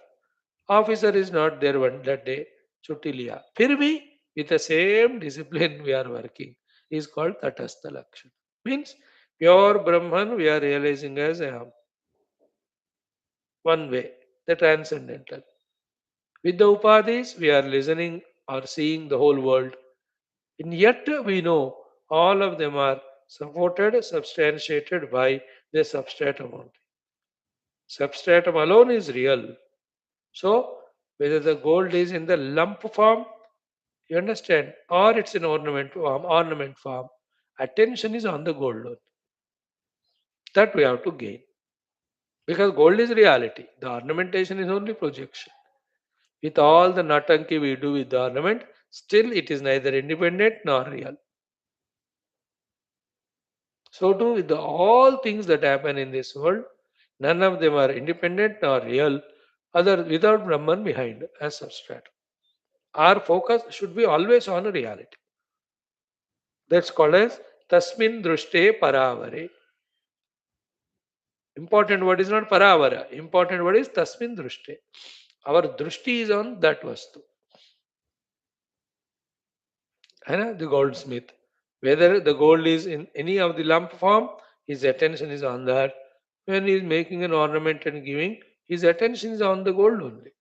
Officer is not there one that day, छुट्टी लिया. फिर भी with the same discipline we are working is called tatastha lakshana. Means pure Brahman we are realizing as Aham. One way, the transcendental. With the upadhis, we are listening or seeing the whole world. And yet we know all of them are supported, substantiated by the substratum only. Substratum alone is real. So, whether the gold is in the lump form, you understand, or it's in ornament form, attention is on the gold only. That we have to gain. Because gold is reality. The ornamentation is only projection. With all the natanki we do with the ornament, still it is neither independent nor real. So too with all things that happen in this world, none of them are independent nor real, other without Brahman behind as substrate. Our focus should be always on reality. That's called as Tasmin Drushte Paravare. Important word is not Paravara. Important word is Tasmin Drushte. Our Drushti is on that Vastu. The goldsmith. Whether the gold is in any of the lump form, his attention is on that. When he is making an ornament and giving, his attention is on the gold only.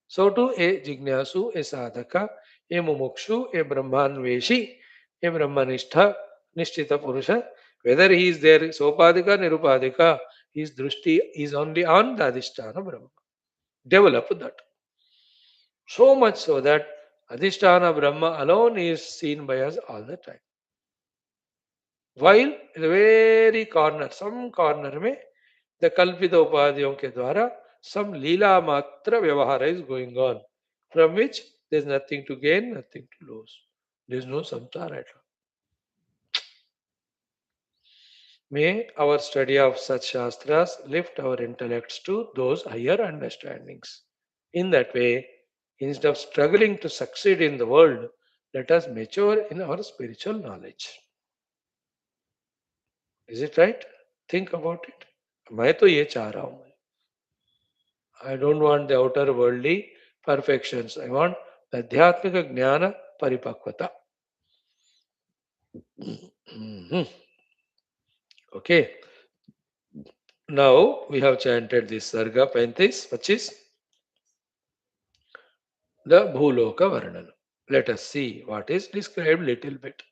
So too a Jignasu, a Sadhaka, a Mumukshu, a Brahmanveshi, a Brahmanishtha, Nishtita Purusha, whether he is there Sopadika, Nirupadika, his drushti is only on the Adhisthana Brahma. Develop that. So much so that Adhisthana Brahma alone is seen by us all the time. While in the very corner, some corner में the कल्पित उपाधियों के द्वारा some लीला मात्र व्यवहार is going on, from which there is nothing to gain, nothing to lose. There is no samsara at all. May our study of such shastras lift our intellects to those higher understandings. In that way, instead of struggling to succeed in the world, let us mature in our spiritual knowledge. Is it right? Think about it. मैं तो ये चाह रहा हूं. I don't want the outer worldly perfections. I want the adhyatmika jnana paripakvata. Mhm. Okay. Now we have chanted this Sarga 35, which is the Bhuloka Varnana. Let us see what is described little bit.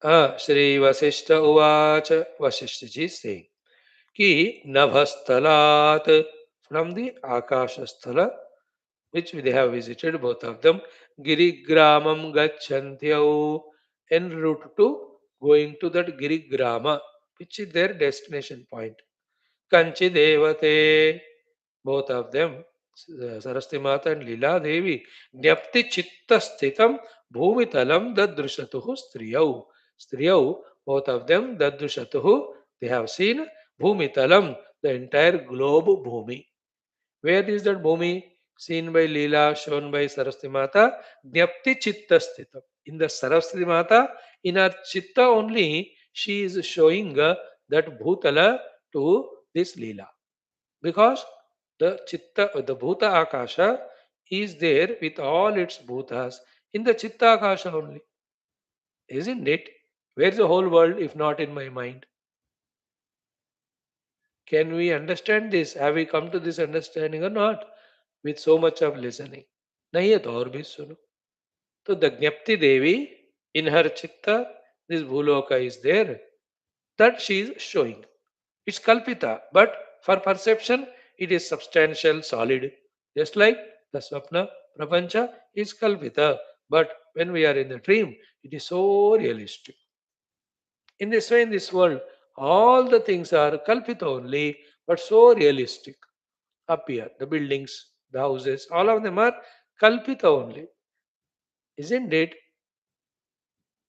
Shri Vasishtha Uvacha, Vasishtha ji is saying, Ki Nabhastalat, from the Akashasthala, which they have visited, both of them, Girigramam Gachantyau, en route to going to that Girigrama, which is their destination point. Kanchi Devate, both of them, Saraswati Mata and Leela Devi, Jnapti Chitta Sthitam Bhumitalam Dadrushatuhu Striyau. Striyau, both of them, Dadrushatuhu, they have seen Bhumitalam, the entire globe Bhumi. Where is that Bhumi? Seen by Leela, shown by Saraswati Mata, Jnapti Chitta Sthitam. In the Saraswati Mata, in her Chitta only, she is showing that Bhutala to this Leela. Because the chitta, the bhuta akasha is there with all its bhutas in the chitta akasha only, isn't it? Where's the whole world if not in my mind? Can we understand this? Have we come to this understanding or not? With so much of listening. नहीं है तो और भी सुनो. तो the Jnapti Devi, in her chitta, this bhuloka is there. That she is showing. It's kalpita, but for perception, it is substantial, solid. Just like the swapna, prapancha is kalpita, but when we are in the dream, it is so realistic. In this way, in this world, all the things are kalpita only, but so realistic. Up here, the buildings, the houses, all of them are kalpita only. Isn't it?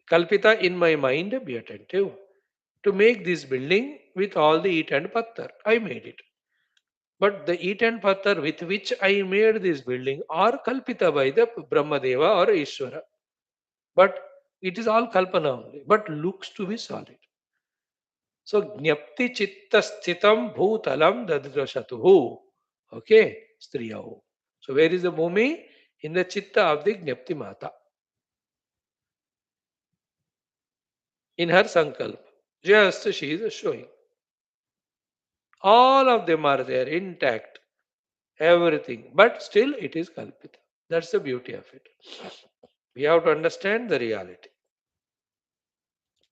Kalpita in my mind, be attentive. To make this building with all the eat and pattar, I made it. But the eat and pattar with which I made this building are kalpita by the Brahmadeva or Ishvara. But it is all kalpana only, but looks to be solid. So jnapti chitta sthitam bhutalam dadrashatuhu. Okay, striyahu. So where is the bhumi? In the chitta of the jnapti mata. In her sankalpa. Just she is showing. All of them are there intact. Everything. But still it is kalpita. That's the beauty of it. We have to understand the reality.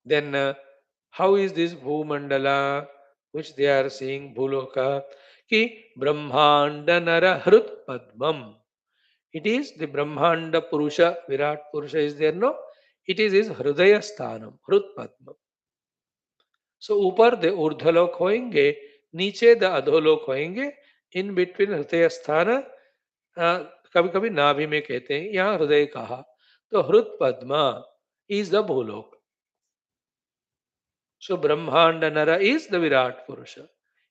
Then, how is this Bhumandala, which they are seeing, Bhuloka? Ki Brahmanda Nara Hrut Padmam. It is the Brahmanda Purusha, Virat Purusha is there, no? It is his Hridaya Sthanam, Hrut Padmam. So, ऊपर the ऊर्ध्वलोक होएंगे, नीचे the अधोलोक होएंगे, in between हृदय स्थान, कभी कभी नाभि में कहते हैं, यहाँ हृदय कहा, तो हृत Padma is the भूलोक. So Brahmanda Nara is the Virat Purusha.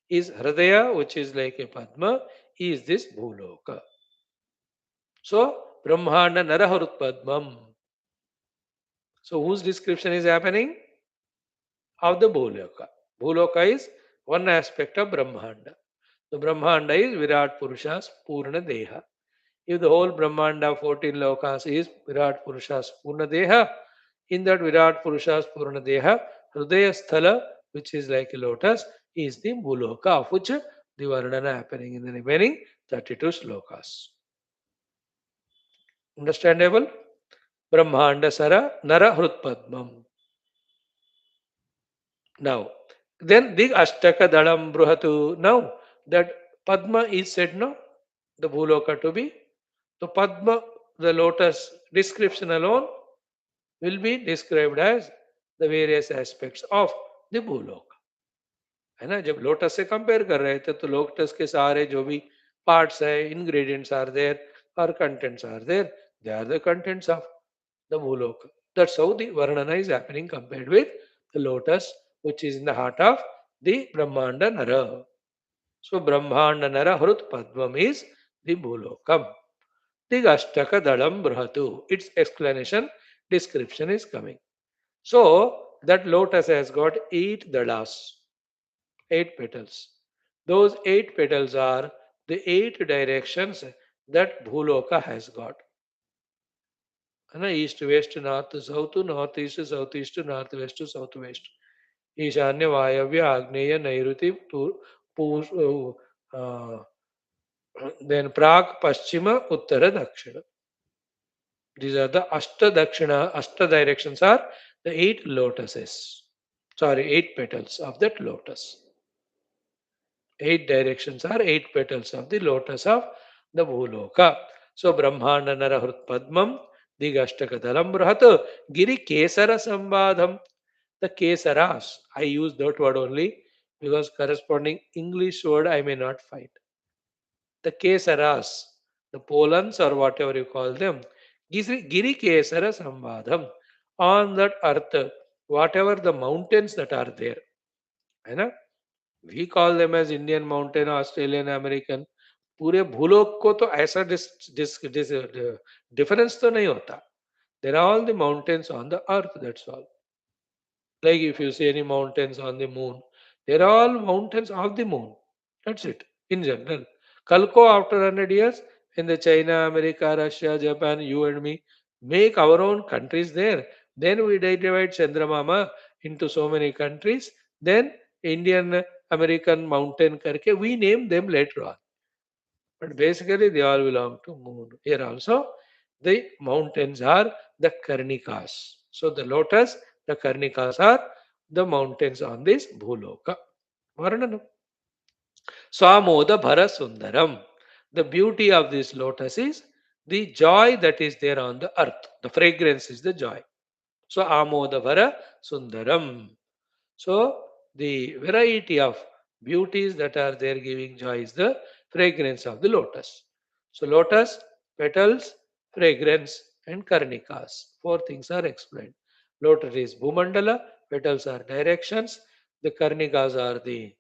Is Hridaya, which is like a Padma, is this Bhuloka. So Brahmanda Nara Harut Padmam. So whose description is happening? Of the Bhuloka. Bhuloka is one aspect of Brahmanda. The Brahmanda is Virat Purusha's Purna Deha. If the whole Brahmanda 14 lokas is Virat Purusha's Purna Deha, in that Virat Purusha's Purna Deha, Hridaya Sthala, which is like a lotus, is the Bhuloka, of which the Varnana happening in the remaining 32 slokas. Understandable? Brahmanda Sara Nara Hrutpadmam. Now, then Dig Ashtaka Dalam Bruhatu. Now, that Padma is said, no? The Bhuloka to be. So Padma, the lotus description alone will be described as the various aspects of the Bhuloka. है ना, जब lotus से compare कर रहे थे तो lotus के सारे जो भी पार्ट्स है, इंग्रेडिएंट्स आर देयर और contents are there, they are the contents of the Bhulok. That's how the Varnana is happening compared with the lotus, which is in the heart of the Brahmanda Nara. So Brahmanda Nara Hrut Padmam is the Bhulokam. Digashtaka dalam brahatu. Its explanation, description is coming. So that lotus has got 8 dalas, 8 petals. Those 8 petals are the 8 directions that Bhuloka has got. East, west, north, south, northeast, southeast, northwest, southwest. ईशान्य वायव्य आग्नेय नैऋति then Prague, Paschima, Uttara, Dakshina. These are the Ashta directions are the 8 lotuses. Sorry, 8 petals of that lotus. 8 directions are 8 petals of the lotus of the Bhuloka. So Brahmana Narahut Padmam, Digashtaka Brahat, Giri Kesara Sambadham. The Kesaras, I use that word only because corresponding English word I may not find. The Kesaras, the Polans or whatever you call them, Giri Kesara Sambadham. On that earth, whatever the mountains that are there, है ना? We call them as Indian mountain, Australian, American. पूरे भूलोक को तो ऐसा difference तो नहीं होता. There are all the mountains on the earth, that's all. Like if you see any mountains on the moon, they're all mountains of the moon. That's it, in general. Kalko, after 100 years, in the China, America, Russia, Japan, you and me, make our own countries there. Then we divide Chandramama into so many countries. Then Indian, American mountain karke, we name them later on. But basically, they all belong to moon. Here also, the mountains are the Karnikas. So the lotus, the Karnikas are the mountains on this Bhuloka. Varnanam. Swamoda Bhara Sundaram. The beauty of this lotus is the joy that is there on the earth. The fragrance is the joy. So Amoda Bhara Sundaram. So the variety of beauties that are there giving joy is the fragrance of the lotus. So lotus, petals, fragrance, and karnikas. 4 things are explained. Lotus is Bhumandala, petals are directions, the karnikas are the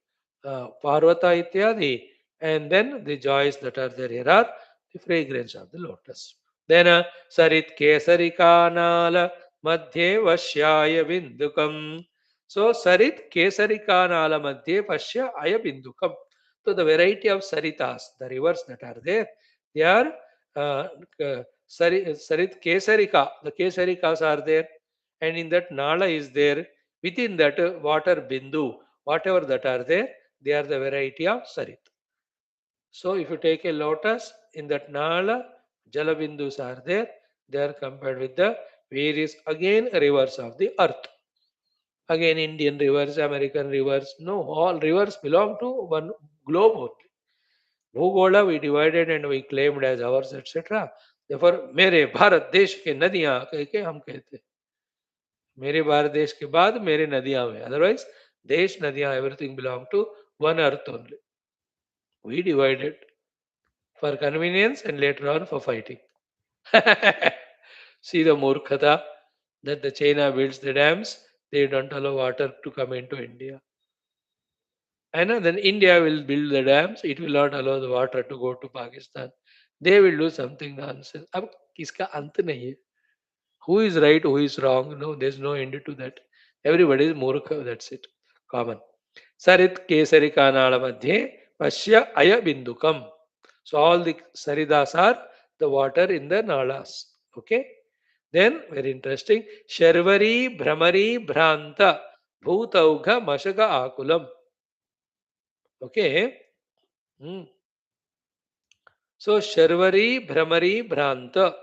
Parvata ityadi, and then the joys that are there here are the fragrance of the lotus. Then Sarit Kesarikanala Madhye Vashyaya Vindukam. So Sarit Kesarika Nala Madhye Pashya Ayabindukam. So the variety of Saritas, the rivers that are there, they are Sarit Kesarika. The Kesarikas are there, and in that Nala is there. Within that water Bindu, whatever that are there, they are the variety of Sarit. So if you take a lotus, in that Nala, Jalabindus are there. They are compared with the various again rivers of the earth. Again, Indian rivers, American rivers. No, all rivers belong to one globe only. Bhugola we divided and we claimed as ours, etc. Therefore, मेरे भारत देश के नदियां कह के हम कहते हैं. मेरे भारत देश के बाद मेरे नदियां में. Otherwise, देश नदियां everything belong to one earth only. We divided for convenience and later on for fighting. See the murkhata that the China builds the dams, they don't allow water to come into India. And then India will build the dams, it will not allow the water to go to Pakistan. They will do something nonsense. अब किसका अंत नहीं है. Who is right, who is wrong? No, there's no end to that. Everybody is murkha, that's it. Common. Sarit Kesari Kanala Madhye Pashya Aya Bindukam. So all the Saridas are the water in the Nalas. Okay. Then, very interesting, Sharvari Brahmari Bhranta Bhutaugha Mashaka Akulam. Okay. Hmm. So, Sharvari Brahmari Bhranta.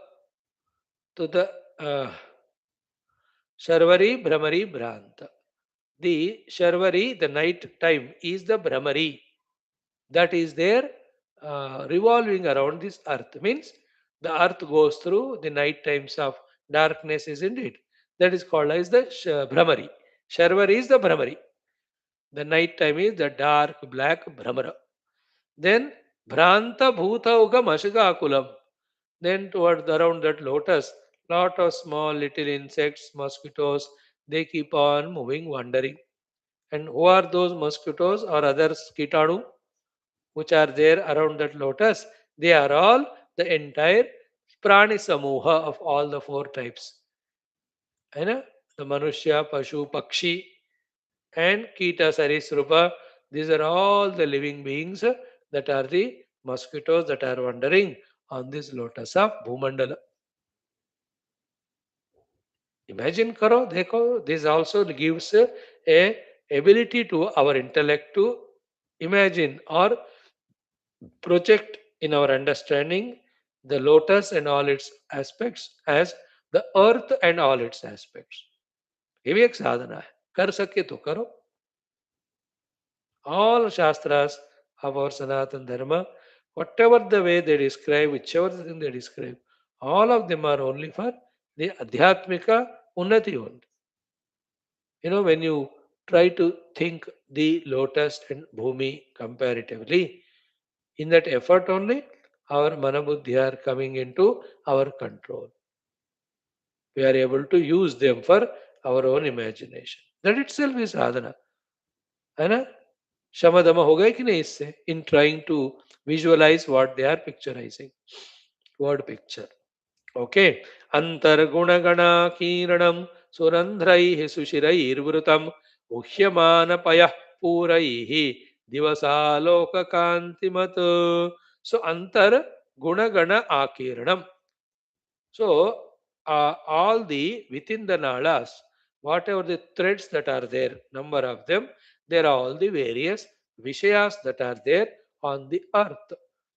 To the Sharvari Brahmari Bhranta. The Sharvari, the night time, is the Brahmari that is there revolving around this earth. Means the earth goes through the night times of darkness, isn't it? That is called as the Brahmari. Sharvari is the Brahmari. The night time is the dark black Brahmara. Then Bhranta Bhutauga Mashagakulam. Then towards around that lotus, lot of small little insects, mosquitoes, they keep on moving, wandering. And who are those mosquitoes or other kitanu which are there around that lotus? They are all the entire Prani Samuha of all the four types. है ना? The Manushya, Pashu, Pakshi, and Kita, Sarisrupa. These are all the living beings that are the mosquitoes that are wandering on this lotus of Bhumandala. Imagine karo, dekho, this also gives a ability to our intellect to imagine or project in our understanding the lotus and all its aspects as the earth and all its aspects. ये भी एक साधना है. कर सके तो करो. All Shastras of our Sanatan Dharma, whatever the way they describe, whichever thing they describe, all of them are only for the Adhyatmika Unnati only. When you try to think the lotus and Bhumi comparatively, in that effort only, our Manabuddhi are coming into our control. We are able to use them for our own imagination. That itself is sadhana. है ना? शमदम हो गए कि नहीं इससे in trying to visualize what they are picturizing word picture. Okay. अंतर्गुणगणाकीर्णम सुरंध्रैः सुशिरैर्वृतम उह्यमानपयः पूरैः दिवसालोककान्तिमत्. So antar gunagana akirnam. So all the within the nalas, whatever the threads that are there, number of them, there are all the various vishayas that are there on the earth.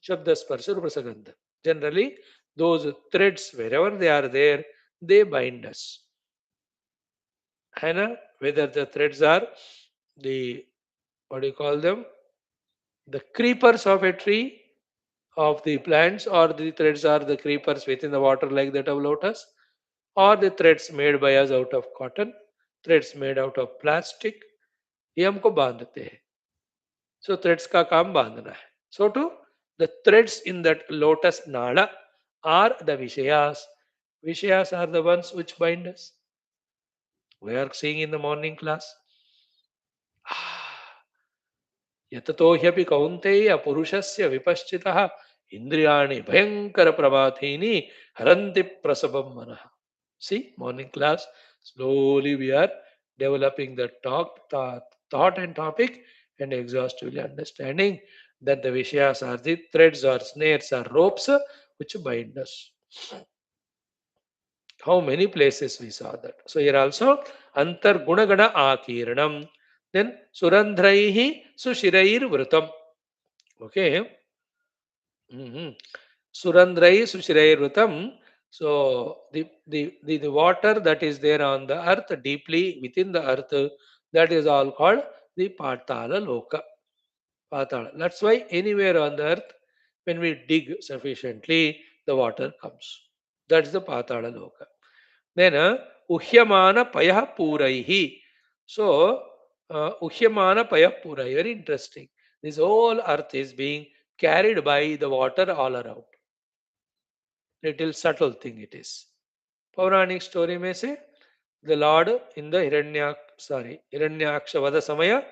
Shabda Sparsha Prasagandha. Generally, those threads, wherever they are there, they bind us. Hana, whether the threads are the, what do you call them? The creepers of a tree, of the plants, or the threads are the creepers within the water like that of lotus, or the threads made by us out of cotton, threads made out of plastic, ये हमको बांधते हैं. So threads का काम बांधना है. So too, the threads in that lotus nada are the vishayas. Vishayas are the ones which bind us. We are seeing in the morning class. यततो ह्यपि कौन्तेय पुरुषस्य विपश्चितः इंद्रियाणि भयंकर प्रभाथीनि हरन्ति प्रसवं मनः. See, morning class, slowly we are developing the thought and topic and exhaustively understanding that the Vishayas are the threads or snares or ropes which bind us. How many places we saw that. So here also, Antar Gunagana Akirnam. Then Surandraihi Sushirair Vrutam. Okay. Surandrai Sushirair Vrutam. So the water that is there on the earth, deeply within the earth, that is all called the Patala Loka. Patala. That's why anywhere on the earth, when we dig sufficiently, the water comes. That's the Patala Loka. Then Uhyamana Payah Puraihi. So Uhyamana Payah Purai. Very interesting. This whole earth is being carried by the water all around. Little subtle thing it is. Pauranic story may say the Lord in the Hiranyaksha Vada Samaya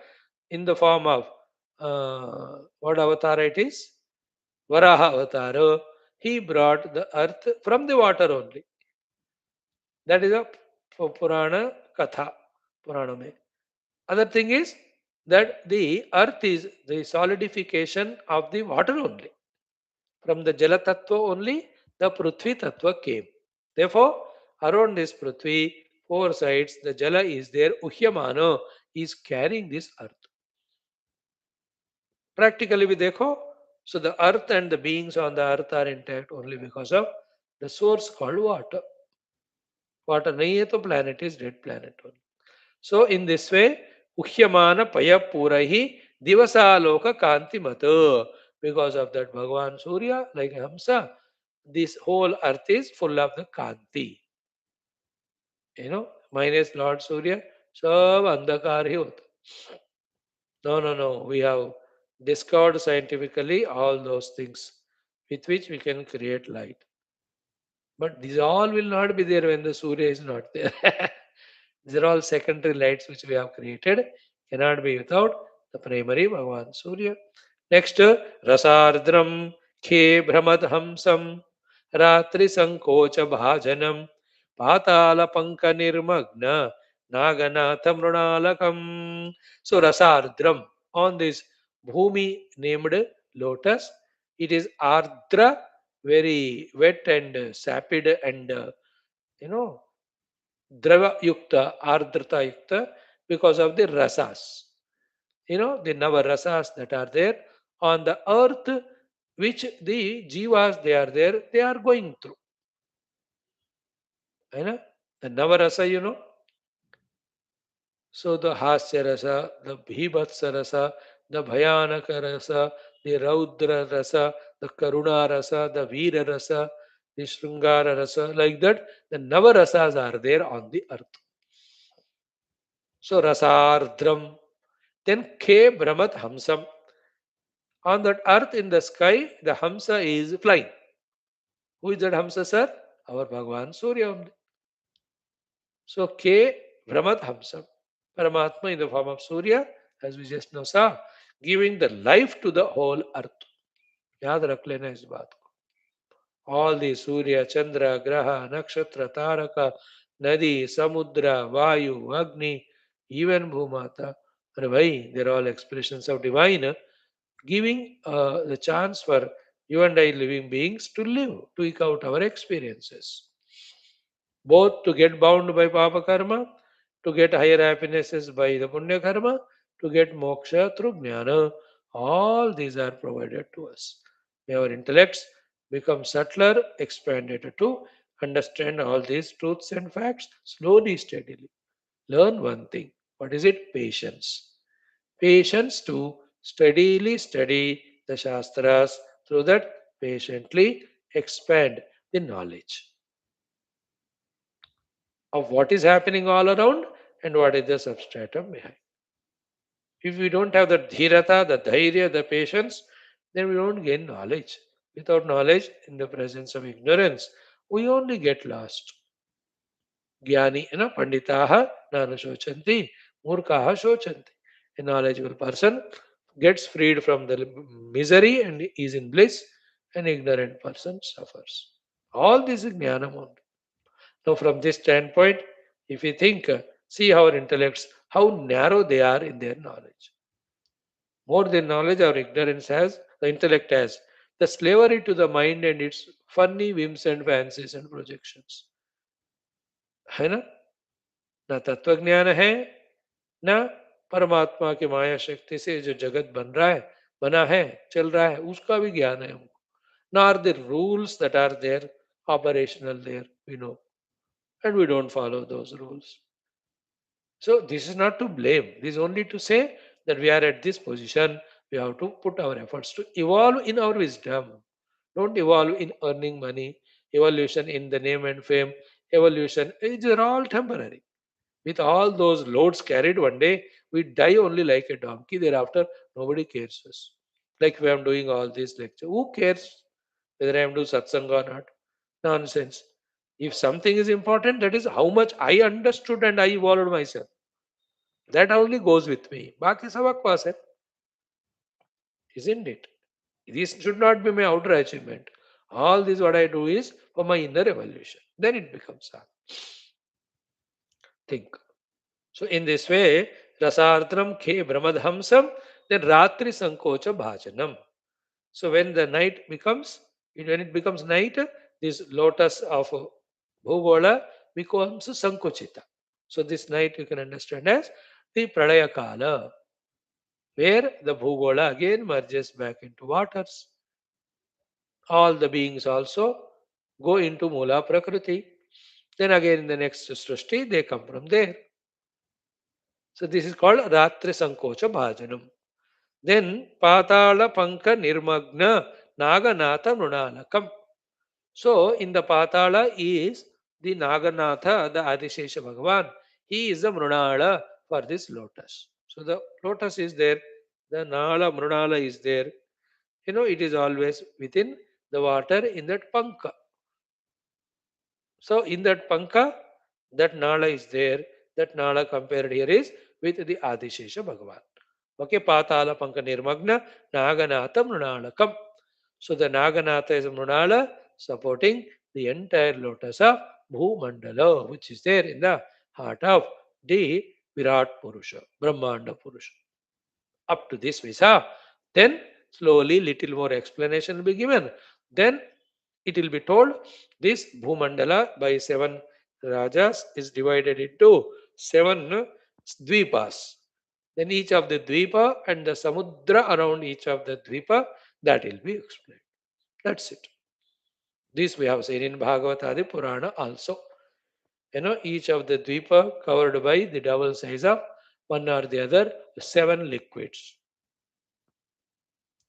in the form of what avatar it is? Varaha avatar. He brought the earth from the water only. That is a Purana Katha. Purana mein. Other thing is that the earth is the solidification of the water only. From the Jala Tattva only, the Prithvi Tattva came. Therefore, around this Prithvi, four sides, the Jala is there. Uhyamano is carrying this earth. Practically, we dekho, so the earth and the beings on the earth are intact only because of the source called water. Water nahi hai to planet is dead planet only. So in this way, Uhyamana Paya Purahi Divasaloka Kanti Mata. Because of that, Bhagavan Surya, like Hamsa, this whole earth is full of the Kanti. Minus Lord Surya, sab andhakar hi hota. No. We have discovered scientifically all those things with which we can create light. But these all will not be there when the Surya is not there. These are all secondary lights which we have created. Cannot be without the primary Bhagavan Surya. Next, Rasardram Khe Brahmad Hamsam Ratri Sankocha Bhajanam Patala Panka Nirmagna Naganatha Mrunalakam. So Rasardram, on this Bhumi named lotus, it is Ardra, very wet and sapid and you know Drava Yukta, Ardrata Yukta, because of the rasas. The Nava rasas that are there on the earth, which the jivas they are there, they are going through. The Nava rasa, So the Hasya rasa, the Bhibatsa rasa, the Bhayanaka rasa, the Raudra rasa, the Karuna rasa, the Veera rasa, the Sringara rasa, like that, the Nava rasas are there on the earth. So Rasardram. Then K Brahmat Hamsam. On that earth in the sky, the Hamsa is flying. Who is that Hamsa, sir? Our Bhagavan Surya only. So K Brahmat Hamsam. Paramatma in the form of Surya, as we just now saw, giving the life to the whole earth. याद रख लेना इस बात को. All the Surya, Chandra, Graha, Nakshatra, Taraka, Nadi, Samudra, Vayu, Agni, even Bhumata, they're all expressions of divine, giving the chance for you and I living beings to live, to eke out our experiences. Both to get bound by Papa Karma, to get higher happinesses by the Punya Karma, to get moksha through Jnana. All these are provided to us. May our intellects become subtler, expanded to understand all these truths and facts slowly, steadily. Learn one thing. What is it? Patience. Patience to steadily study the Shastras, so that patiently expand the knowledge of what is happening all around and what is the substratum behind. If we don't have the dhirata, the dhairya, the patience, then we don't gain knowledge. Without knowledge, in the presence of ignorance, we only get lost. Jnani, panditaha nana shochanti, murkaha shochanti. A knowledgeable person gets freed from the misery and is in bliss. An ignorant person suffers. All this is jnanam only. Now, from this standpoint, if we think, see our intellects, how narrow they are in their knowledge. More than knowledge, our ignorance has, the intellect has, the slavery to the mind and its funny whims and fancies and projections. है ना? ना तत्व ज्ञान है, ना परमात्मा की माया शक्ति से जो जगत बना है, चल रहा है, उसका भी ज्ञान है हमको. Nor the rules that are there, operational there, we know. And we don't follow those rules. So this is not to blame. This is only to say that we are at this position. We have to put our efforts to evolve in our wisdom. Don't evolve in earning money, evolution in the name and fame, evolution. These are all temporary. With all those loads carried one day, we die only like a donkey. Thereafter, nobody cares us. Like if I am doing all these lectures, who cares whether I am doing satsang or not? Nonsense. If something is important, that is how much I understood and I evolved myself. That only goes with me. Baki सब बकवास है, isn't it? This should not be my outer achievement. All this what I do is for my inner evolution. Then it becomes art. Think. So in this way, rasartram khe brahmadhamsam, then ratri sankocha bhajanam. So when the night becomes, when it becomes night, this lotus of Bhugola becomes sankochita. So this night you can understand as the Pralaya Kala, where the Bhugola again merges back into waters. All the beings also go into Mula Prakriti. Then again in the next Srishti, they come from there. So this is called Ratri Sankocha Bhajanam. Then Patala Panka Nirmagna Naganatha Mrunalakam. So in the Patala is the Naganatha, the Adishesha Bhagavan. He is the Mrunala for this lotus. So the lotus is there, the Nala Mrunala is there. It is always within the water in that Panka. So in that Panka, that Nala is there. That Nala compared here is with the Adishesha Bhagavan. Okay, Patala Panka Nirmagna Naganatha Mrunalakam. So the Naganatha is Mrunala, supporting the entire lotus of Bhumandala, which is there in the heart of the Virat Purusha, Brahmanda Purusha. Up to this we saw. Then slowly little more explanation will be given. Then it will be told this Bhumandala by 7 Rajas is divided into 7 Dvipas. Then each of the Dvipa and the Samudra around each of the Dvipa, that will be explained. That's it. This we have seen in Bhagavatadi Purana also. Each of the Dvipa covered by the double size of one or the other 7 liquids.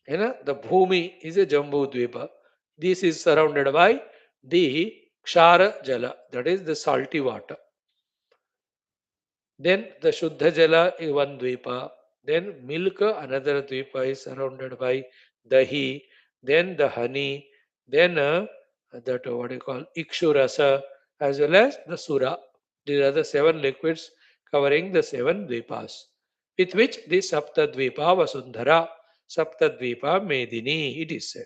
The Bhumi is a Jambu Dvipa. This is surrounded by the Kshara Jala, that is the salty water. Then the Shuddha Jala is one Dvipa. Then milk, another Dvipa is surrounded by Dahi. Then the honey. Then that what you call Ikshurasa, as well as the Sura. These are the 7 liquids covering the 7 Dvipas, with which the Sapta Dvipa Vasundhara, Sapta Dvipa Medini, it is said.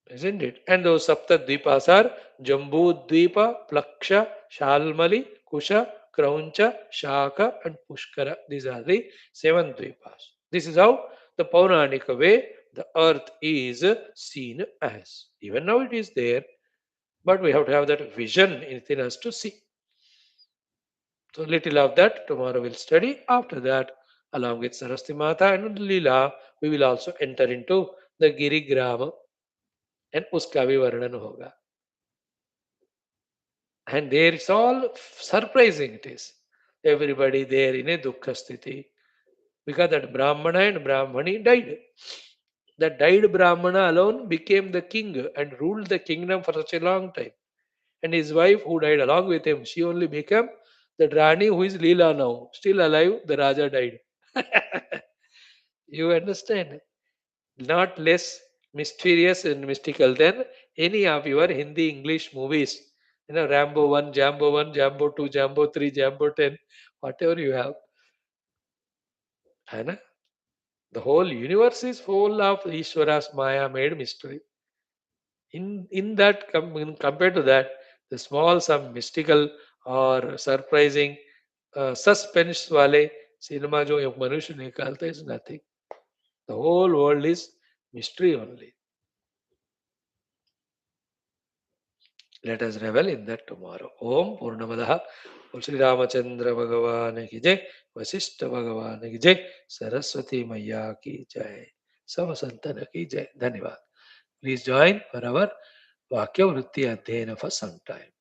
Isn't it? And those Saptadvipas are Jambu Dvipa, Plaksha, Shalmali, Kusha, Krauncha, Shaka, and Pushkara. These are the 7 Dvipas. This is how the Pauranika way the earth is seen as. Even now it is there, but we have to have that vision within us to see. So little of that tomorrow we'll study. After that, along with Saraswati Mata and Leela, we will also enter into the Girigrama, and उसका भी वर्णन होगा. And there it's all surprising it is. Everybody there in a dukkha sthiti. Because that Brahmana and Brahmani died. That died Brahmana alone became the king and ruled the kingdom for such a long time. And his wife who died along with him, she only became the Rani who is Leela now. Still alive, the Raja died. You understand? Not less mysterious and mystical than any of your Hindi English movies. Rambo 1, Jambo 2, Jambo 3, Jambo 10, whatever you have. है ना? The whole universe is full of Ishvara's Maya made mystery. In that, compared to that, the small, some mystical or surprising suspense वाले cinema जो एक मनुष्य निकालता is nothing. The whole world is mystery only. Let us revel in that tomorrow. Om Purnamadaha. Shri Ramachandra Bhagavan ki jai. Vaashishtha Bhagavan ki jai. Saraswati Maya ki jai. Samasantana ki jai. Dhanyavad. Please join for our Vakya Vritti Adhyayana for some time.